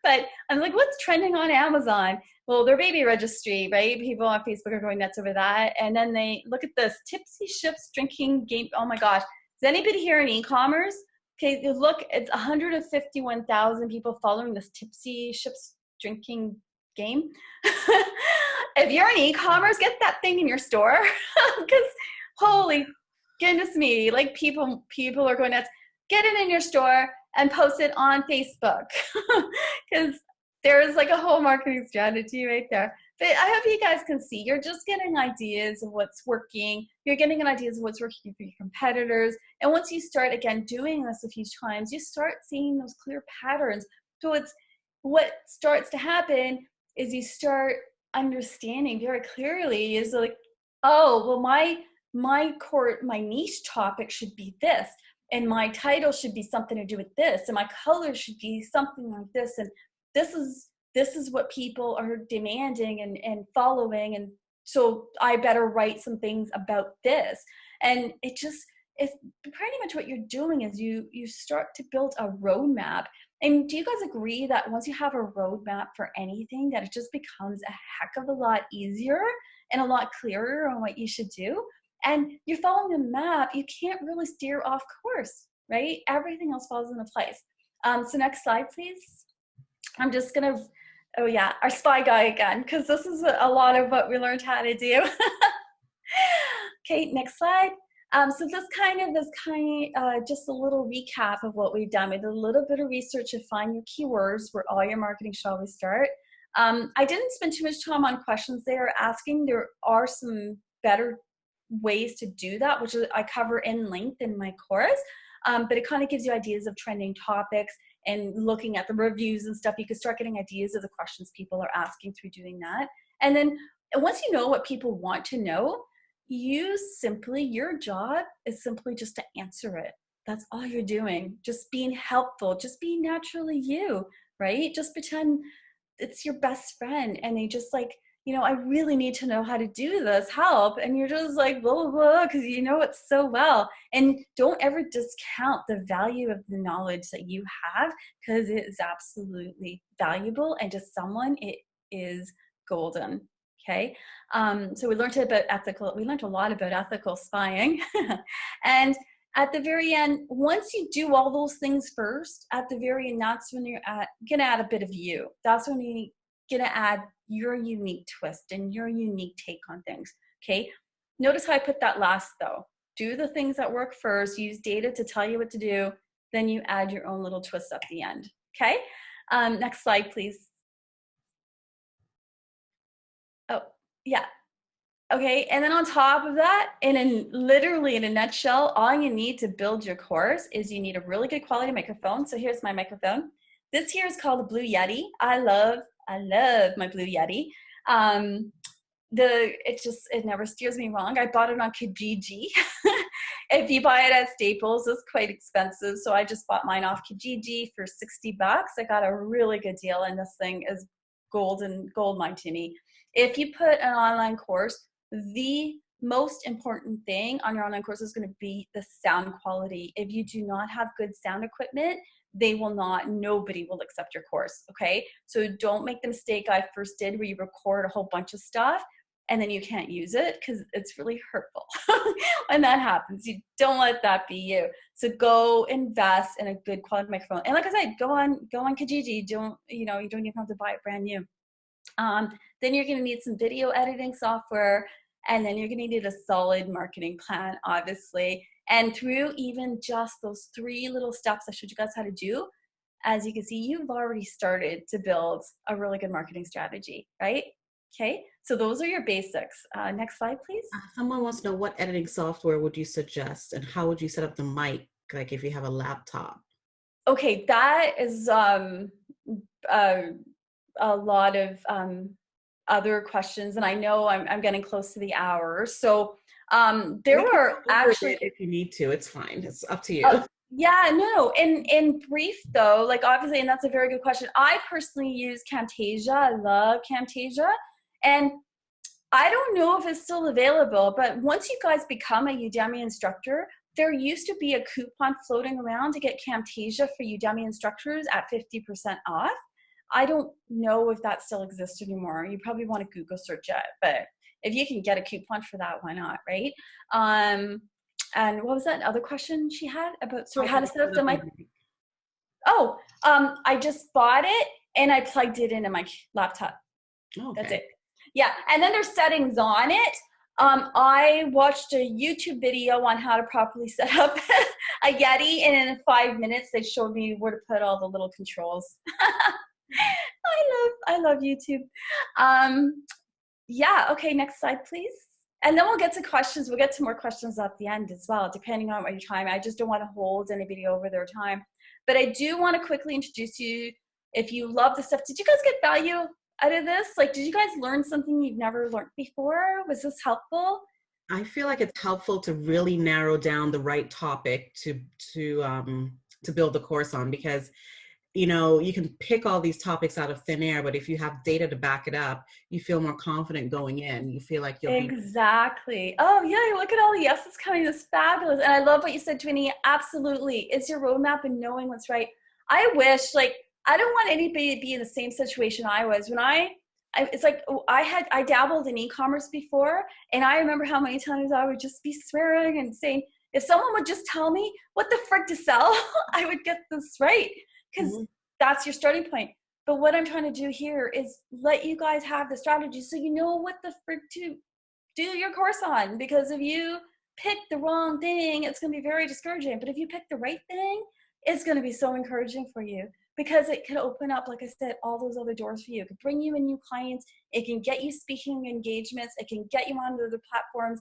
but I'm like, what's trending on Amazon? Well, their baby registry, right? People on Facebook are going nuts over that. And then they look at this tipsy ships drinking game. Oh my gosh. Is anybody here in e-commerce? Okay. Look, it's 151,000 people following this tipsy ships drinking game. If you're in e-commerce, get that thing in your store, because holy goodness me, like people are going nuts. Get it in your store and post it on Facebook, because there is like a whole marketing strategy right there. But I hope you guys can see, you're just getting ideas of what's working. You're getting ideas of what's working for your competitors. And once you start, again, doing this a few times, you start seeing those clear patterns. So it's what starts to happen is you start understanding very clearly is like, oh, well, my niche topic should be this. And my title should be something to do with this. And my color should be something like this. And this is what people are demanding and following. And so I better write some things about this. And it's pretty much what you're doing is you start to build a roadmap. And do you guys agree that once you have a roadmap for anything, that it just becomes a heck of a lot easier and a lot clearer on what you should do? And you're following a map, you can't really steer off course, right? Everything else falls into place. So next slide, please. I'm just gonna, oh yeah, our spy guy again, because this is a lot of what we learned how to do. Okay, next slide. So this is just a little recap of what we've done. We did a little bit of research to find your keywords where all your marketing should always start. I didn't spend too much time on questions they are asking. There are some better ways to do that, which I cover in length in my course. But it kind of gives you ideas of trending topics and looking at the reviews and stuff. You can start getting ideas of the questions people are asking through doing that. And then once you know what people want to know, your job is simply just to answer it. That's all you're doing. Just being helpful, just being naturally you, right? Just pretend it's your best friend and they just like, I really need to know how to do this, help. And you're just like, blah, blah, blah, because you know it so well. And don't ever discount the value of the knowledge that you have, because it is absolutely valuable. And to someone, it is golden. Okay. So we learned a lot about ethical spying. And at the very end, once you do all those things first, at the very end, that's when you're going to add a bit of you. That's when you're going to add your unique twist and your unique take on things. Okay. Notice how I put that last though. Do the things that work first, use data to tell you what to do. Then you add your own little twist at the end. Okay. Next slide, please. Oh, yeah. Okay, and then on top of that, literally in a nutshell, all you need to build your course is you need a really good quality microphone. So here's my microphone. This here is called the Blue Yeti. I love my Blue Yeti. It never steers me wrong. I bought it on Kijiji. If you buy it at Staples, it's quite expensive. So I just bought mine off Kijiji for $60. I got a really good deal, and this thing is gold mine to me. If you put an online course, the most important thing on your online course is going to be the sound quality. If you do not have good sound equipment, nobody will accept your course, okay? So don't make the mistake I first did where you record a whole bunch of stuff and then you can't use it, because it's really hurtful when that happens. You don't let that be you. So go invest in a good quality microphone. And like I said, go on Kijiji. You don't even have to buy it brand new. Then you're going to need some video editing software, and then you're going to need a solid marketing plan, obviously. And through even just those 3 little steps I showed you guys how to do, as you can see, you've already started to build a really good marketing strategy, right? Okay, so those are your basics. Next slide, please. Someone wants to know, what editing software would you suggest, and how would you set up the mic, like if you have a laptop? Okay, that is a lot of other questions, and I know I'm getting close to the hour. So there were actually, if you need to, it's fine. It's up to you. Yeah, no. In brief though, like obviously, and that's a very good question. I personally use Camtasia. I love Camtasia, and I don't know if it's still available, but once you guys become a Udemy instructor, there used to be a coupon floating around to get Camtasia for Udemy instructors at 50% off. I don't know if that still exists anymore. You probably want to Google search it, but if you can get a coupon for that, why not, right? And what was that other question she had about, so how to set up the mic? Oh, I just bought it and I plugged it into my laptop. Okay. That's it. Yeah, and then there's settings on it. I watched a YouTube video on how to properly set up a Yeti, and in 5 minutes they showed me where to put all the little controls. I love YouTube. Yeah, okay, next slide, please. And then we'll get to questions. We'll get to more questions at the end as well, depending on what your time. I just don't want to hold anybody over their time. But I do want to quickly introduce you, if you love this stuff. Did you guys get value out of this? Like, did you guys learn something you've never learned before? Was this helpful? I feel like it's helpful to really narrow down the right topic to build the course on, because you can pick all these topics out of thin air, but if you have data to back it up, you feel more confident going in. You feel like you'll be. Exactly. Oh, yeah, look at all the yeses coming. That's fabulous. And I love what you said, Dwania. Absolutely. It's your roadmap and knowing what's right. I wish, like, I don't want anybody to be in the same situation I was. When it's like, I dabbled in e-commerce before, and I remember how many times I would just be swearing and saying, if someone would just tell me what the frick to sell, I would get this right. Because that's your starting point. But what I'm trying to do here is let you guys have the strategy so you know what the frick to do your course on. Because if you pick the wrong thing, it's going to be very discouraging. But if you pick the right thing, it's going to be so encouraging for you, because it can open up, like I said, all those other doors for you. It can bring you in new clients. It can get you speaking engagements. It can get you onto the platforms.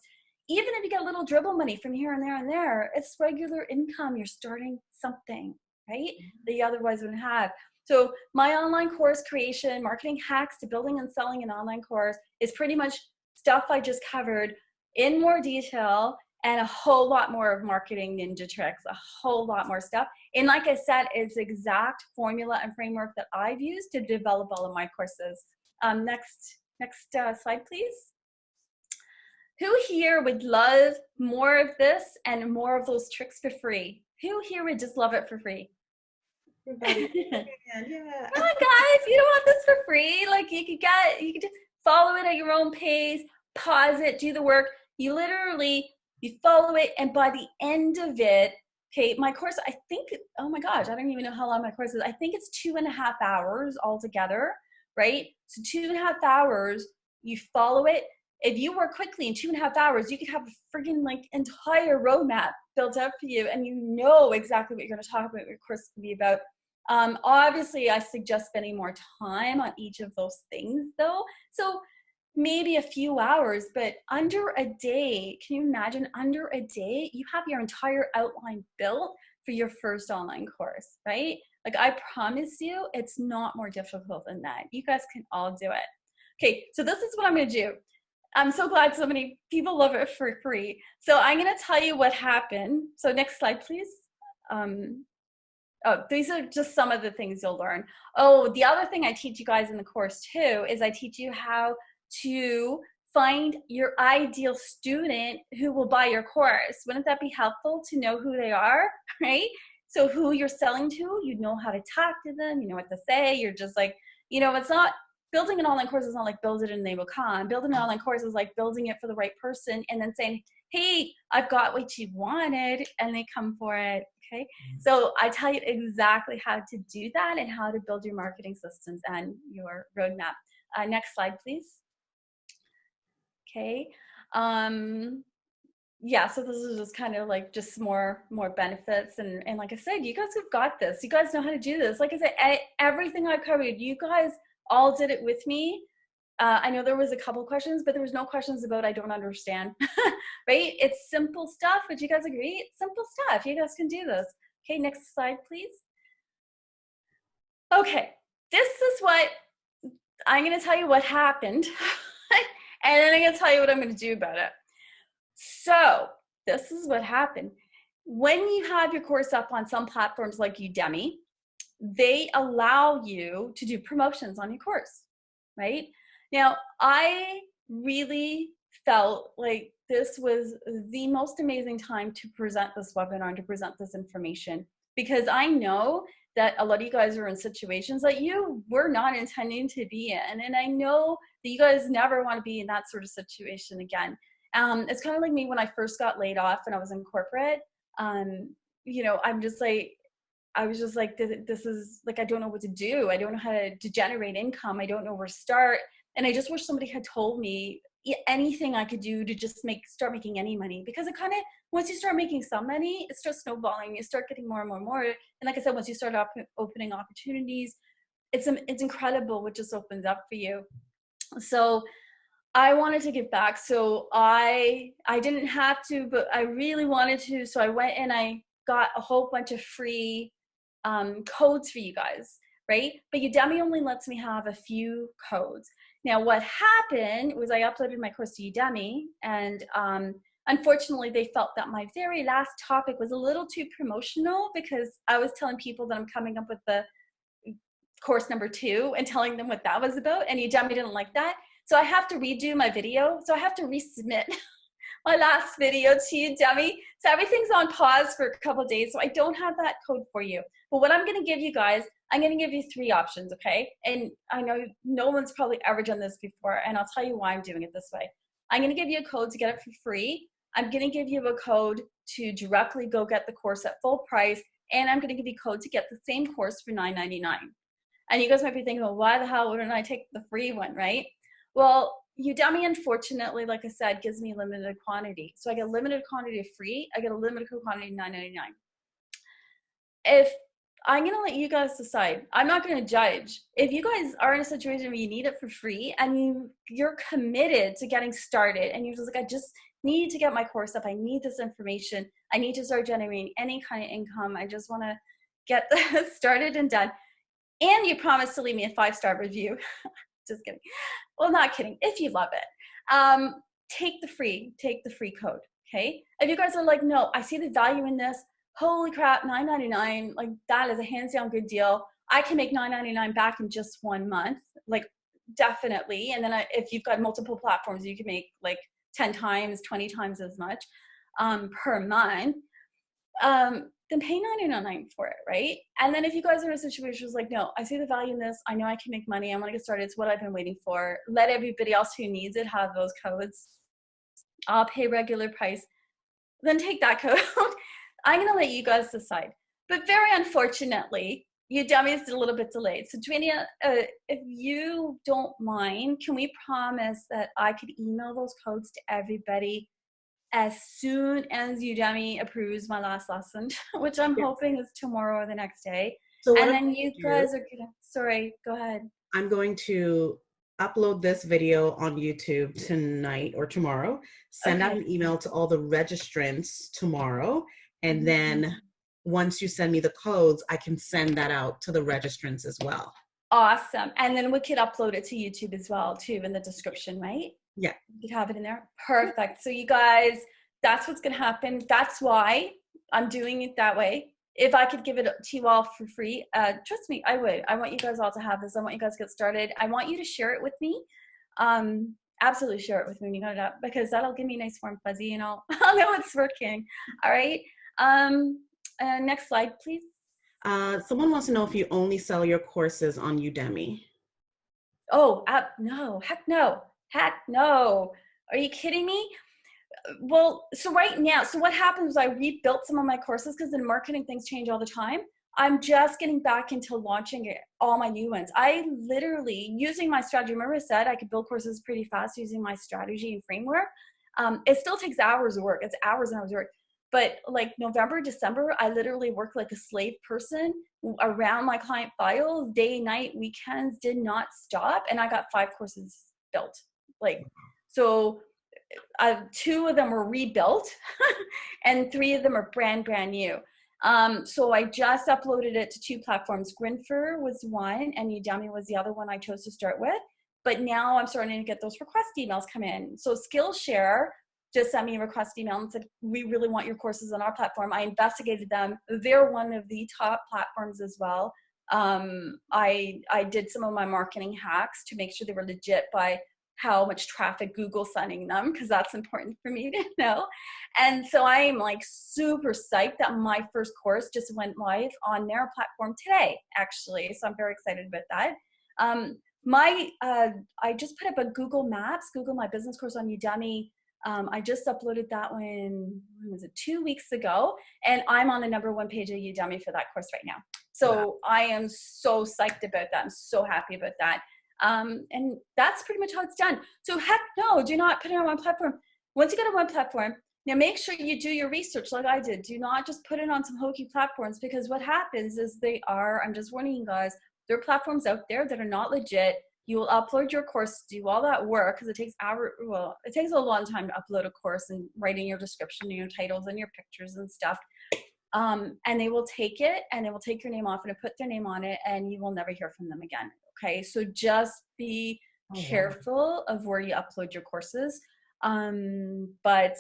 Even if you get a little dribble money from here and there and there, it's regular income. You're starting something, right? That you otherwise wouldn't have. So my online course creation, marketing hacks to building and selling an online course, is pretty much stuff I just covered in more detail, and a whole lot more of marketing ninja tricks, a whole lot more stuff. And like I said, it's the exact formula and framework that I've used to develop all of my courses. Next slide, please. Who here would love more of this and more of those tricks for free? Who here would just love it for free? Everybody. Yeah. Come on, guys, you don't want this for free. Like, you could just follow it at your own pace, pause it, do the work. You follow it, and by the end of it, okay, my course, I think, oh my gosh, I don't even know how long my course is. I think it's 2.5 hours altogether, right? So 2.5 hours, you follow it. If you work quickly in 2.5 hours, you could have a friggin' like entire roadmap built up for you, and you know exactly what you're going to talk about, what your course is going to be about. Obviously, I suggest spending more time on each of those things, though. So maybe a few hours, but under a day, can you imagine, under a day, you have your entire outline built for your first online course, right? Like, I promise you, it's not more difficult than that. You guys can all do it. Okay, so this is what I'm going to do. I'm so glad so many people love it for free. So I'm going to tell you what happened. So next slide, please. Oh, these are just some of the things you'll learn. Oh, the other thing I teach you guys in the course too is I teach you how to find your ideal student who will buy your course. Wouldn't that be helpful to know who they are, right? So who you're selling to, you know how to talk to them, you know what to say. You're just like, it's not, building an online course is not like build it and they will come. Building an online course is like building it for the right person and then saying, hey, I've got what you wanted, and they come for it. Okay, so I tell you exactly how to do that and how to build your marketing systems and your roadmap. Next slide, please. Okay. Yeah, so this is just kind of like just more benefits, and like I said, you guys have got this. You guys know how to do this. Like I said, everything I've covered, you guys all did it with me. I know there was a couple questions, but there was no questions about I don't understand, right? It's simple stuff. Would you guys agree? It's simple stuff. You guys can do this. Okay, next slide, please. Okay, this is what I'm going to tell you what happened, and then I'm going to tell you what I'm going to do about it. So this is what happened. When you have your course up on some platforms like Udemy, they allow you to do promotions on your course, right? Now, I really felt like this was the most amazing time to present this webinar and to present this information, because I know that a lot of you guys are in situations that you were not intending to be in. And I know that you guys never want to be in that sort of situation again. It's kind of like me when I first got laid off and I was in corporate. I'm just like, I was just like, this is like, I don't know what to do. I don't know how to generate income. I don't know where to start. And I just wish somebody had told me anything I could do to just start making any money. Because it kind of, once you start making some money, it starts snowballing. You start getting more and more and more. And like I said, once you start opening opportunities, it's incredible what just opens up for you. So I wanted to give back. So I didn't have to, but I really wanted to. So I went and I got a whole bunch of free codes for you guys, right? But Udemy only lets me have a few codes. Now, what happened was I uploaded my course to Udemy, and unfortunately, they felt that my very last topic was a little too promotional because I was telling people that I'm coming up with the course number 2 and telling them what that was about, and Udemy didn't like that. So I have to redo my video. So I have to resubmit my last video to Udemy. So everything's on pause for a couple of days. So I don't have that code for you. But what I'm going to give you guys, I'm going to give you 3 options, okay? And I know no one's probably ever done this before, and I'll tell you why I'm doing it this way. I'm going to give you a code to get it for free. I'm going to give you a code to directly go get the course at full price, and I'm going to give you a code to get the same course for $9.99. And you guys might be thinking, well, why the hell wouldn't I take the free one, right? Well, Udemy, unfortunately, like I said, gives me limited quantity. So I get a limited quantity of free. I get a limited quantity of $9.99. If I'm going to let you guys decide, I'm not going to judge. If you guys are in a situation where you need it for free and you're committed to getting started and you're just like, I just need to get my course up. I need this information. I need to start generating any kind of income. I just want to get this started and done. And you promise to leave me a 5-star review. Just kidding. Well, not kidding. If you love it, take the free code. Okay. If you guys are like, no, I see the value in this. Holy crap, $9.99. Like that is a hands down good deal. I can make $9.99 back in just 1 month. Like definitely. And then if you've got multiple platforms, you can make like 10 times, 20 times as much per month. Then pay $9.99 for it, right? And then if you guys are in a situation who's like, no, I see the value in this. I know I can make money. I want to get started. It's what I've been waiting for. Let everybody else who needs it have those codes. I'll pay regular price. Then take that code. I'm going to let you guys decide. But very unfortunately, Udemy is a little bit delayed. So Dwania, if you don't mind, can we promise that I could email those codes to everybody as soon as Udemy approves my last lesson, which I'm hoping is tomorrow or the next day. So and then you guys are gonna, sorry, go ahead. I'm going to upload this video on YouTube tonight or tomorrow, send out an email to all the registrants tomorrow, and then once you send me the codes, I can send that out to the registrants as well. Awesome. And then we could upload it to YouTube as well, too, in the description, right? Yeah. You could have it in there. Perfect. So you guys, that's what's going to happen. That's why I'm doing it that way. If I could give it to you all for free, trust me, I would. I want you guys all to have this. I want you guys to get started. I want you to share it with me. Absolutely share it with me when you got it up, because that'll give me a nice warm fuzzy and I'll know it's working. All right. Next slide, please. Someone wants to know if you only sell your courses on Udemy. Oh, no, heck no. Heck no. Are you kidding me? Well, so right now, so what happens is I rebuilt some of my courses because in marketing things change all the time. I'm just getting back into launching all my new ones. I literally, using my strategy, remember I said I could build courses pretty fast using my strategy and framework. It still takes hours of work. It's hours and hours of work. But like November, December, I literally worked like a slave person around my client files, day, night, weekends, did not stop. And I got 5 courses built. Like, so 2 of them were rebuilt and 3 of them are brand new. So I just uploaded it to 2 platforms. Grinfer was one and Udemy was the other one I chose to start with. But now I'm starting to get those request emails come in. So Skillshare just sent me a request email and said, we really want your courses on our platform. I investigated them. They're one of the top platforms as well. I did some of my marketing hacks to make sure they were legit by how much traffic Google's sending them, because that's important for me to know. And so I am like super psyched that my first course just went live on their platform today, actually. So I'm very excited about that. I just put up a Google Maps, Google My Business course on Udemy. I just uploaded that one, when was it, 2 weeks ago, and I'm on the #1 page of Udemy for that course right now. So wow. I am so psyched about that. I'm so happy about that. And that's pretty much how it's done. So heck no, do not put it on one platform. Once you get on one platform, now make sure you do your research like I did. Do not just put it on some hokey platforms, because what happens is I'm just warning you guys, there are platforms out there that are not legit. You will upload your course, do all that work because it takes it takes a long time to upload a course and writing your description and your titles and your pictures and stuff. And they will take it and they will take your name off and put their name on it, and you will never hear from them again. Okay, so just be careful of where you upload your courses. But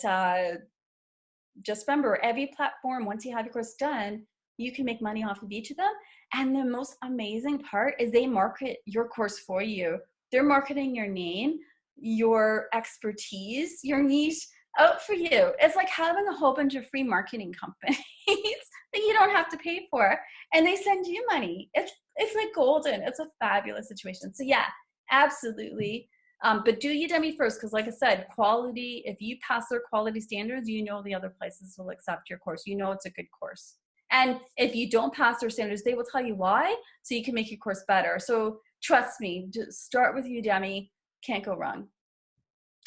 just remember, every platform, once you have your course done, you can make money off of each of them. And the most amazing part is they market your course for you. They're marketing your name, your expertise, your niche out for you. It's like having a whole bunch of free marketing companies that you don't have to pay for, and they send you money. It's like golden. It's a fabulous situation. So yeah, absolutely. But do Udemy first, because like I said, quality, if you pass their quality standards, you know the other places will accept your course. You know it's a good course. And if you don't pass their standards, they will tell you why, so you can make your course better. So trust me, just start with Udemy. Can't go wrong.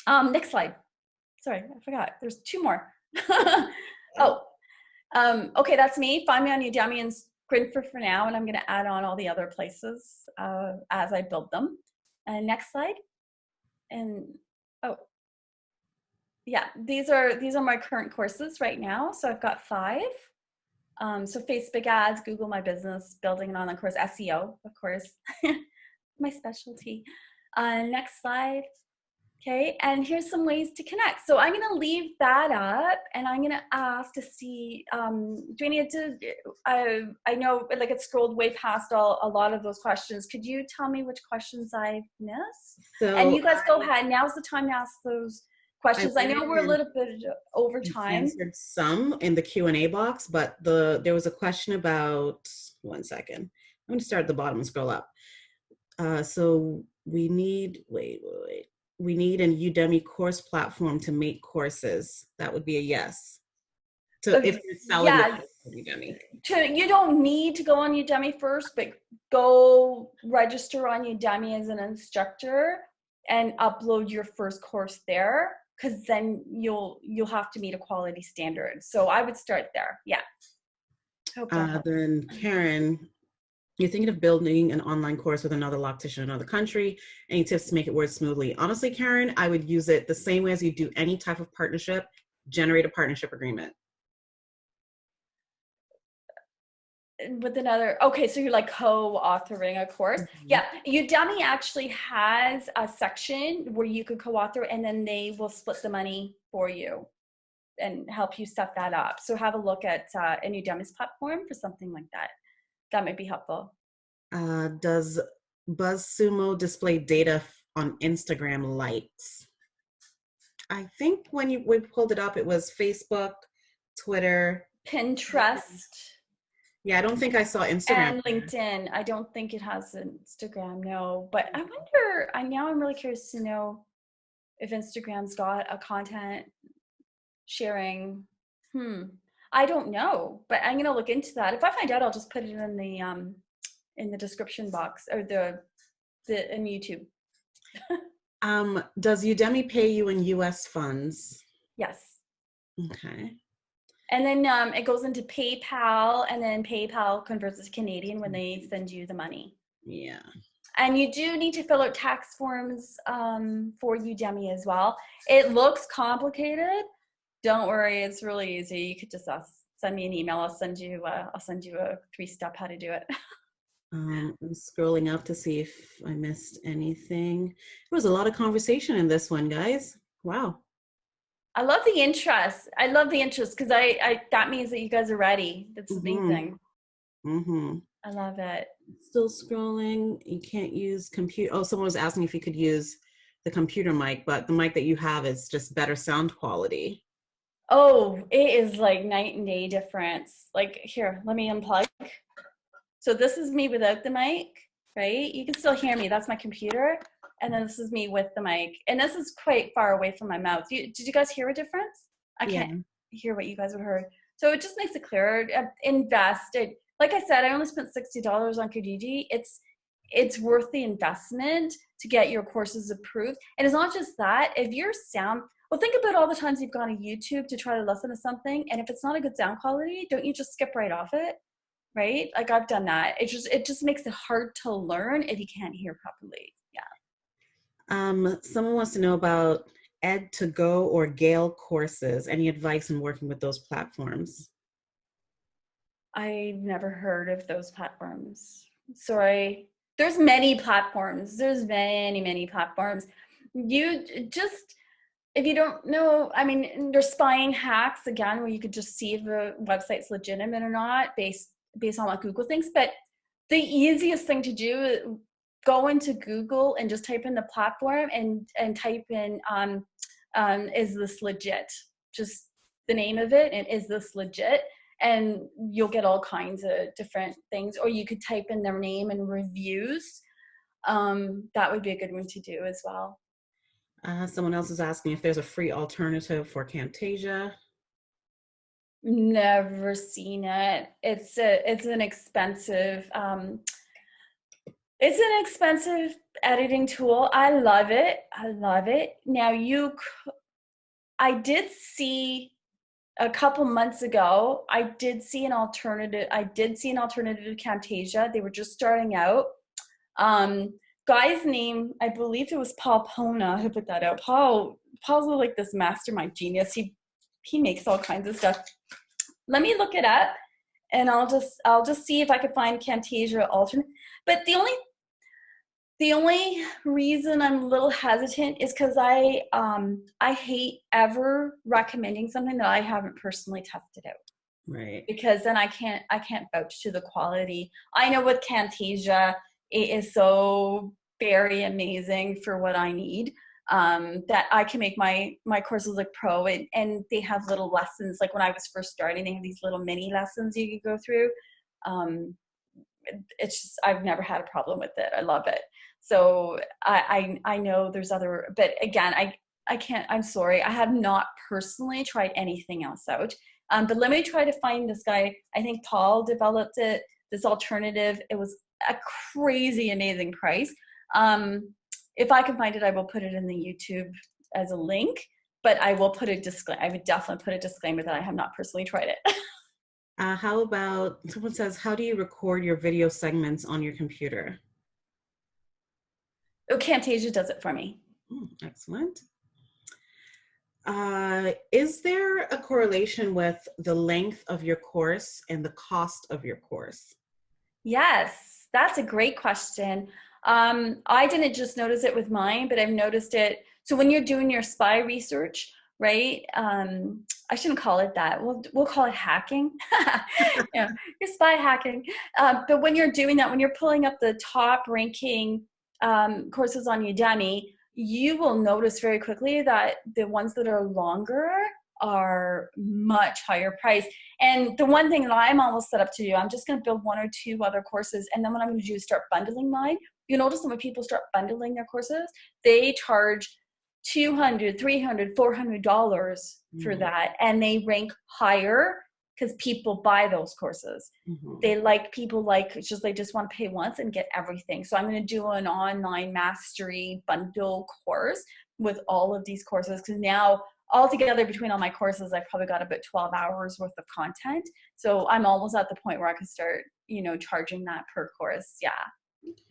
Next slide. Sorry, I forgot. There's 2 more. Okay, that's me. Find me on Udemy and Sprint for now, and I'm going to add on all the other places as I build them. And next slide. And yeah, these are my current courses right now. So I've got 5. So Facebook ads, Google My Business, building an online course, SEO, of course, my specialty. Next slide. Okay, and here's some ways to connect. So I'm going to leave that up, and I'm going to ask to see, Dwania, I know like it scrolled way past a lot of those questions. Could you tell me which questions I missed? So and you guys go ahead. Now's the time to ask those questions. I know we're a little bit over time. I answered some in the Q&A box, but there was a question about, one second. I'm going to start at the bottom and scroll up. So we need, wait. We need a Udemy course platform to make courses. That would be a yes. So if you're selling Udemy. You don't need to go on Udemy first, but go register on Udemy as an instructor and upload your first course there, because then you'll have to meet a quality standard. So I would start there. Yeah. Then Karen, you're thinking of building an online course with another loctician in another country. Any tips to make it work smoothly? Honestly, Karen, I would use it the same way as you do any type of partnership. Generate a partnership agreement. With another, okay, so you're like co-authoring a course. Mm-hmm. Yeah, Udemy actually has a section where you could co-author, and then they will split the money for you and help you set that up. So have a look at an Udemy's platform for something like that. That might be helpful. Does BuzzSumo display data on Instagram likes? I think when we pulled it up, it was Facebook, Twitter, Pinterest. Yeah, I don't think I saw Instagram. And LinkedIn. I don't think it has Instagram, no. But I wonder, now I'm really curious to know if Instagram's got a content sharing. I don't know, but I'm gonna look into that. If I find out, I'll just put it in the description box, or in YouTube. Does Udemy pay you in US funds? Yes. Okay. And then it goes into PayPal, and then PayPal converts it to Canadian when they send you the money. Yeah. And you do need to fill out tax forms for Udemy as well. It looks complicated. Don't worry, it's really easy. You could just send me an email. I'll send you a 3-step how to do it. I'm scrolling up to see if I missed anything. There was a lot of conversation in this one, guys. Wow. I love the interest. Because that means that you guys are ready. That's amazing. Mm-hmm. I love it. Still scrolling. You can't use computer. Oh, someone was asking if you could use the computer mic, but the mic that you have is just better sound quality. Oh, it is like night and day difference. Like, here, let me unplug. So this is me without the mic, right? You can still hear me. That's my computer. And then this is me with the mic. And this is quite far away from my mouth. Did you guys hear a difference? I can't hear what you guys have heard. So it just makes it clearer. Invest. Like I said, I only spent $60 on Kijiji. It's worth the investment to get your courses approved. And it's not just that. If your sound, well, think about all the times you've gone to YouTube to try to listen to something, and if it's not a good sound quality, don't you just skip right off it, right? Like I've done that. It just makes it hard to learn if you can't hear properly. Yeah. Someone wants to know about Ed2Go or Gale courses. Any advice in working with those platforms? I've never heard of those platforms. Sorry. There's many platforms. There's many platforms. You just, if you don't know, I mean, there's spying hacks again, where you could just see if a website's legitimate or not based on what Google thinks. But the easiest thing to do is go into Google and just type in the platform and type in is this legit? Just the name of it, and is this legit? And you'll get all kinds of different things. Or you could type in their name and reviews. That would be a good one to do as well. Someone else is asking if there's a free alternative for Camtasia. Never seen it. It's an expensive editing tool. I love it. Now I did see a couple months ago, I did see an alternative to Camtasia. They were just starting out. Guy's name, I believe it was Paul Pona who put that out. Paul's like this mastermind genius. He makes all kinds of stuff. Let me look it up, and I'll just see if I could find Camtasia alternate. But the only reason I'm a little hesitant is because I hate ever recommending something that I haven't personally tested out. Right. Because then I can't vouch to the quality. I know with Camtasia, it is so very amazing for what I need, that I can make my courses look pro, and they have little lessons. Like when I was first starting, they have these little mini lessons you could go through. It's just, I've never had a problem with it. I love it. So I know there's other, but again, I can't, I'm sorry. I have not personally tried anything else out. But let me try to find this guy. I think Paul developed it, this alternative. It was a crazy, amazing price. If I can find it, I will put it in the YouTube as a link, but I will put a disclaimer. I would definitely put a disclaimer that I have not personally tried it. How about, someone says, how do you record your video segments on your computer? Oh, Camtasia does it for me. Excellent. Is there a correlation with the length of your course and the cost of your course? Yes, that's a great question. I didn't just notice it with mine, but I've noticed it. So when you're doing your spy research, right? I shouldn't call it that. We'll call it hacking. Yeah, you're spy hacking. But when you're doing that, when you're pulling up the top ranking courses on Udemy, you will notice very quickly that the ones that are longer are much higher price. And the one thing that I'm almost set up to do, I'm just going to build one or two other courses. And then what I'm going to do is start bundling mine. You notice that when people start bundling their courses, they charge $200, $300, $400 for that. And they rank higher because people buy those courses. They just want to pay once and get everything. So I'm going to do an online mastery bundle course with all of these courses, because now altogether between all my courses, I've probably got about 12 hours worth of content. So I'm almost at the point where I can start, charging that per course. Yeah.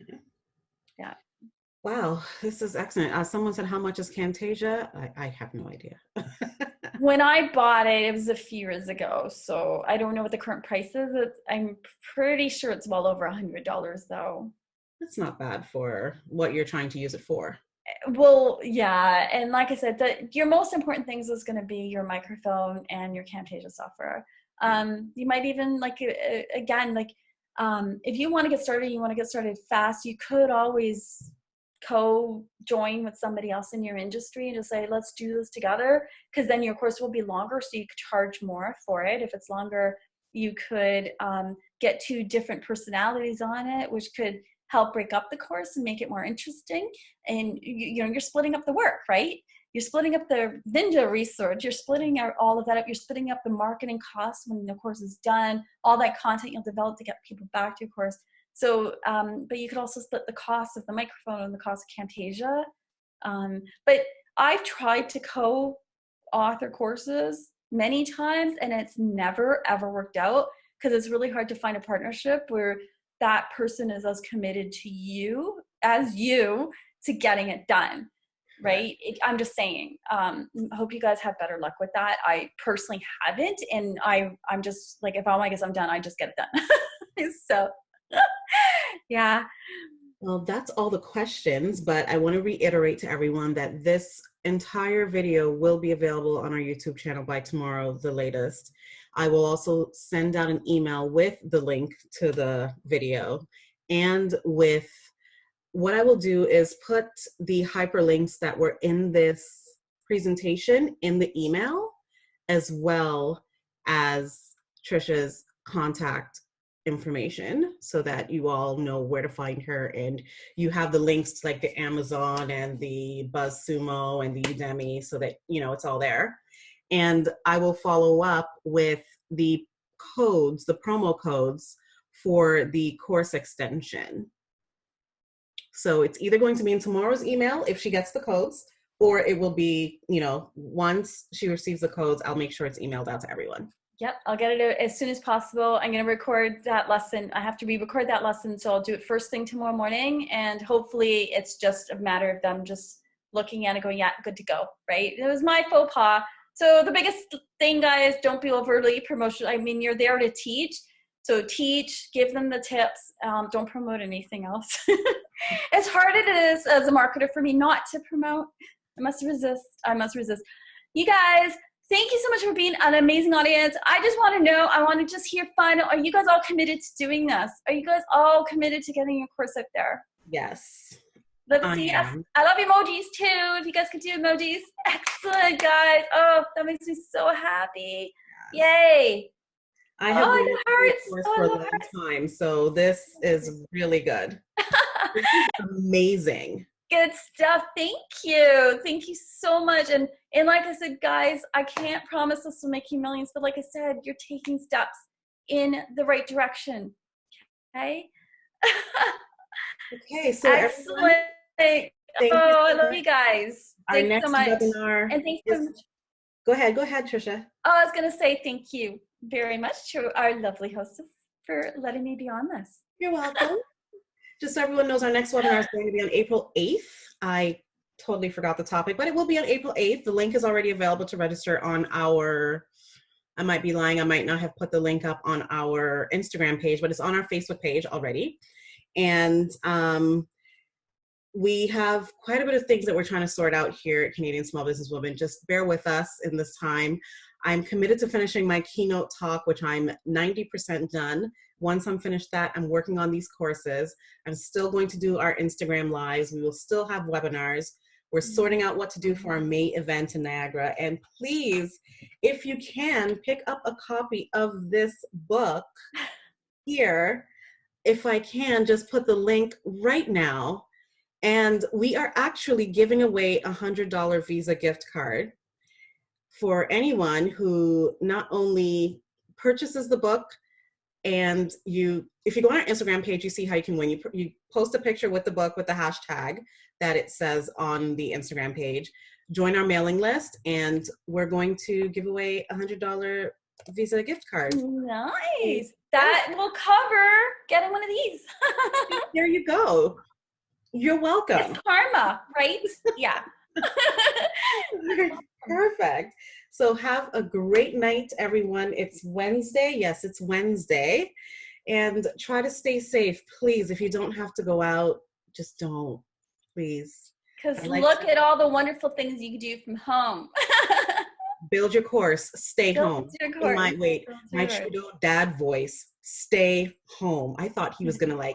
Okay. Yeah. Wow, this is excellent. Someone said, how much is Camtasia? I have no idea. When I bought it, it was a few years ago. So I don't know what the current price is. I'm pretty sure it's well over $100 though. That's not bad for what you're trying to use it for. Well, yeah. And like I said, your most important things is going to be your microphone and your Camtasia software. You might even if you want to get started fast, you could always co-join with somebody else in your industry and just say, let's do this together, because then your course will be longer, so you could charge more for it. If it's longer, you could get two different personalities on it, which could help break up the course and make it more interesting. And you're splitting up the work, right? You're splitting up the Ninja research, you're splitting out all of that up, you're splitting up the marketing costs when the course is done, all that content you'll develop to get people back to your course. So, but you could also split the cost of the microphone and the cost of Camtasia. But I've tried to co-author courses many times, and it's never, ever worked out, because it's really hard to find a partnership where that person is as committed to you as you to getting it done. right? I'm just saying, hope you guys have better luck with that. I personally haven't. And I'm just like, if I guess I'm done, I just get it done. So yeah. Well, that's all the questions, but I want to reiterate to everyone that this entire video will be available on our YouTube channel by tomorrow, the latest. I will also send out an email with the link to the video, and with what I will do is put the hyperlinks that were in this presentation in the email, as well as Trisha's contact information, so that you all know where to find her, and you have the links to like the Amazon and the BuzzSumo and the Udemy, so that you know it's all there. And I will follow up with the codes, the promo codes for the course extension. So it's either going to be in tomorrow's email if she gets the codes, or it will be, you know, once she receives the codes, I'll make sure it's emailed out to everyone. Yep, I'll get it as soon as possible. I'm going to record that lesson. I have to re-record that lesson, so I'll do it first thing tomorrow morning, and hopefully it's just a matter of them just looking at it going, yeah, good to go, right? It was my faux pas. So the biggest thing, guys, don't be overly promotional. I mean, you're there to teach, so teach, give them the tips. Don't promote anything else. As hard as it is as a marketer for me not to promote, I must resist. You guys, thank you so much for being an amazing audience. I just want to know, I want to just hear final, are you guys all committed to doing this? Are you guys all committed to getting your course out there? Yes. Let's see. Yes. I love emojis too. If you guys could do emojis. Excellent, guys. Oh, that makes me so happy. Yay. I have been doing this course for a long time, so this is really good. This is amazing. Good stuff. Thank you. Thank you so much. And like I said, guys, I can't promise this will make you millions, but like I said, you're taking steps in the right direction. Okay? Okay, so excellent. Thank you I love you guys. Thanks so much. Webinar and thanks so much. Go ahead, Trisha. Oh, I was going to say thank you very much to our lovely hostess for letting me be on this. You're welcome. Just so everyone knows, our next webinar is going to be on April 8th. I totally forgot the topic, but it will be on April 8th. The link is already available to register on our, I might be lying, I might not have put the link up on our Instagram page, but it's on our Facebook page already. And we have quite a bit of things that we're trying to sort out here at Canadian Small Business Women. Just bear with us in this time. I'm committed to finishing my keynote talk, which I'm 90% done. Once I'm finished that, I'm working on these courses. I'm still going to do our Instagram lives. We will still have webinars. We're sorting out what to do for our May event in Niagara. And please, if you can, pick up a copy of this book here. If I can, just put the link right now. And we are actually giving away a $100 Visa gift card for anyone who not only purchases the book, and if you go on our Instagram page, you see how you can win. You post a picture with the book with the hashtag that it says on the Instagram page. Join our mailing list, and we're going to give away a $100 Visa gift card. Nice. That will cover getting one of these. There you go. You're welcome. It's karma, right? Yeah. Perfect. So have a great night, everyone. It's Wednesday. Yes, it's Wednesday. And try to stay safe, please. If you don't have to go out, just don't, please. Because look at all the wonderful things you can do from home. Build your course. Stay home. Your my Trudeau dad voice. Stay home. I thought he was going to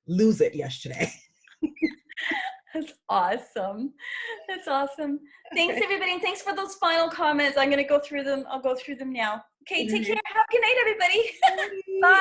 lose it yesterday. That's awesome. That's awesome. Thanks, everybody. And thanks for those final comments. I'm going to go through them. I'll go through them now. Okay, take care. Have a good night, everybody. Bye.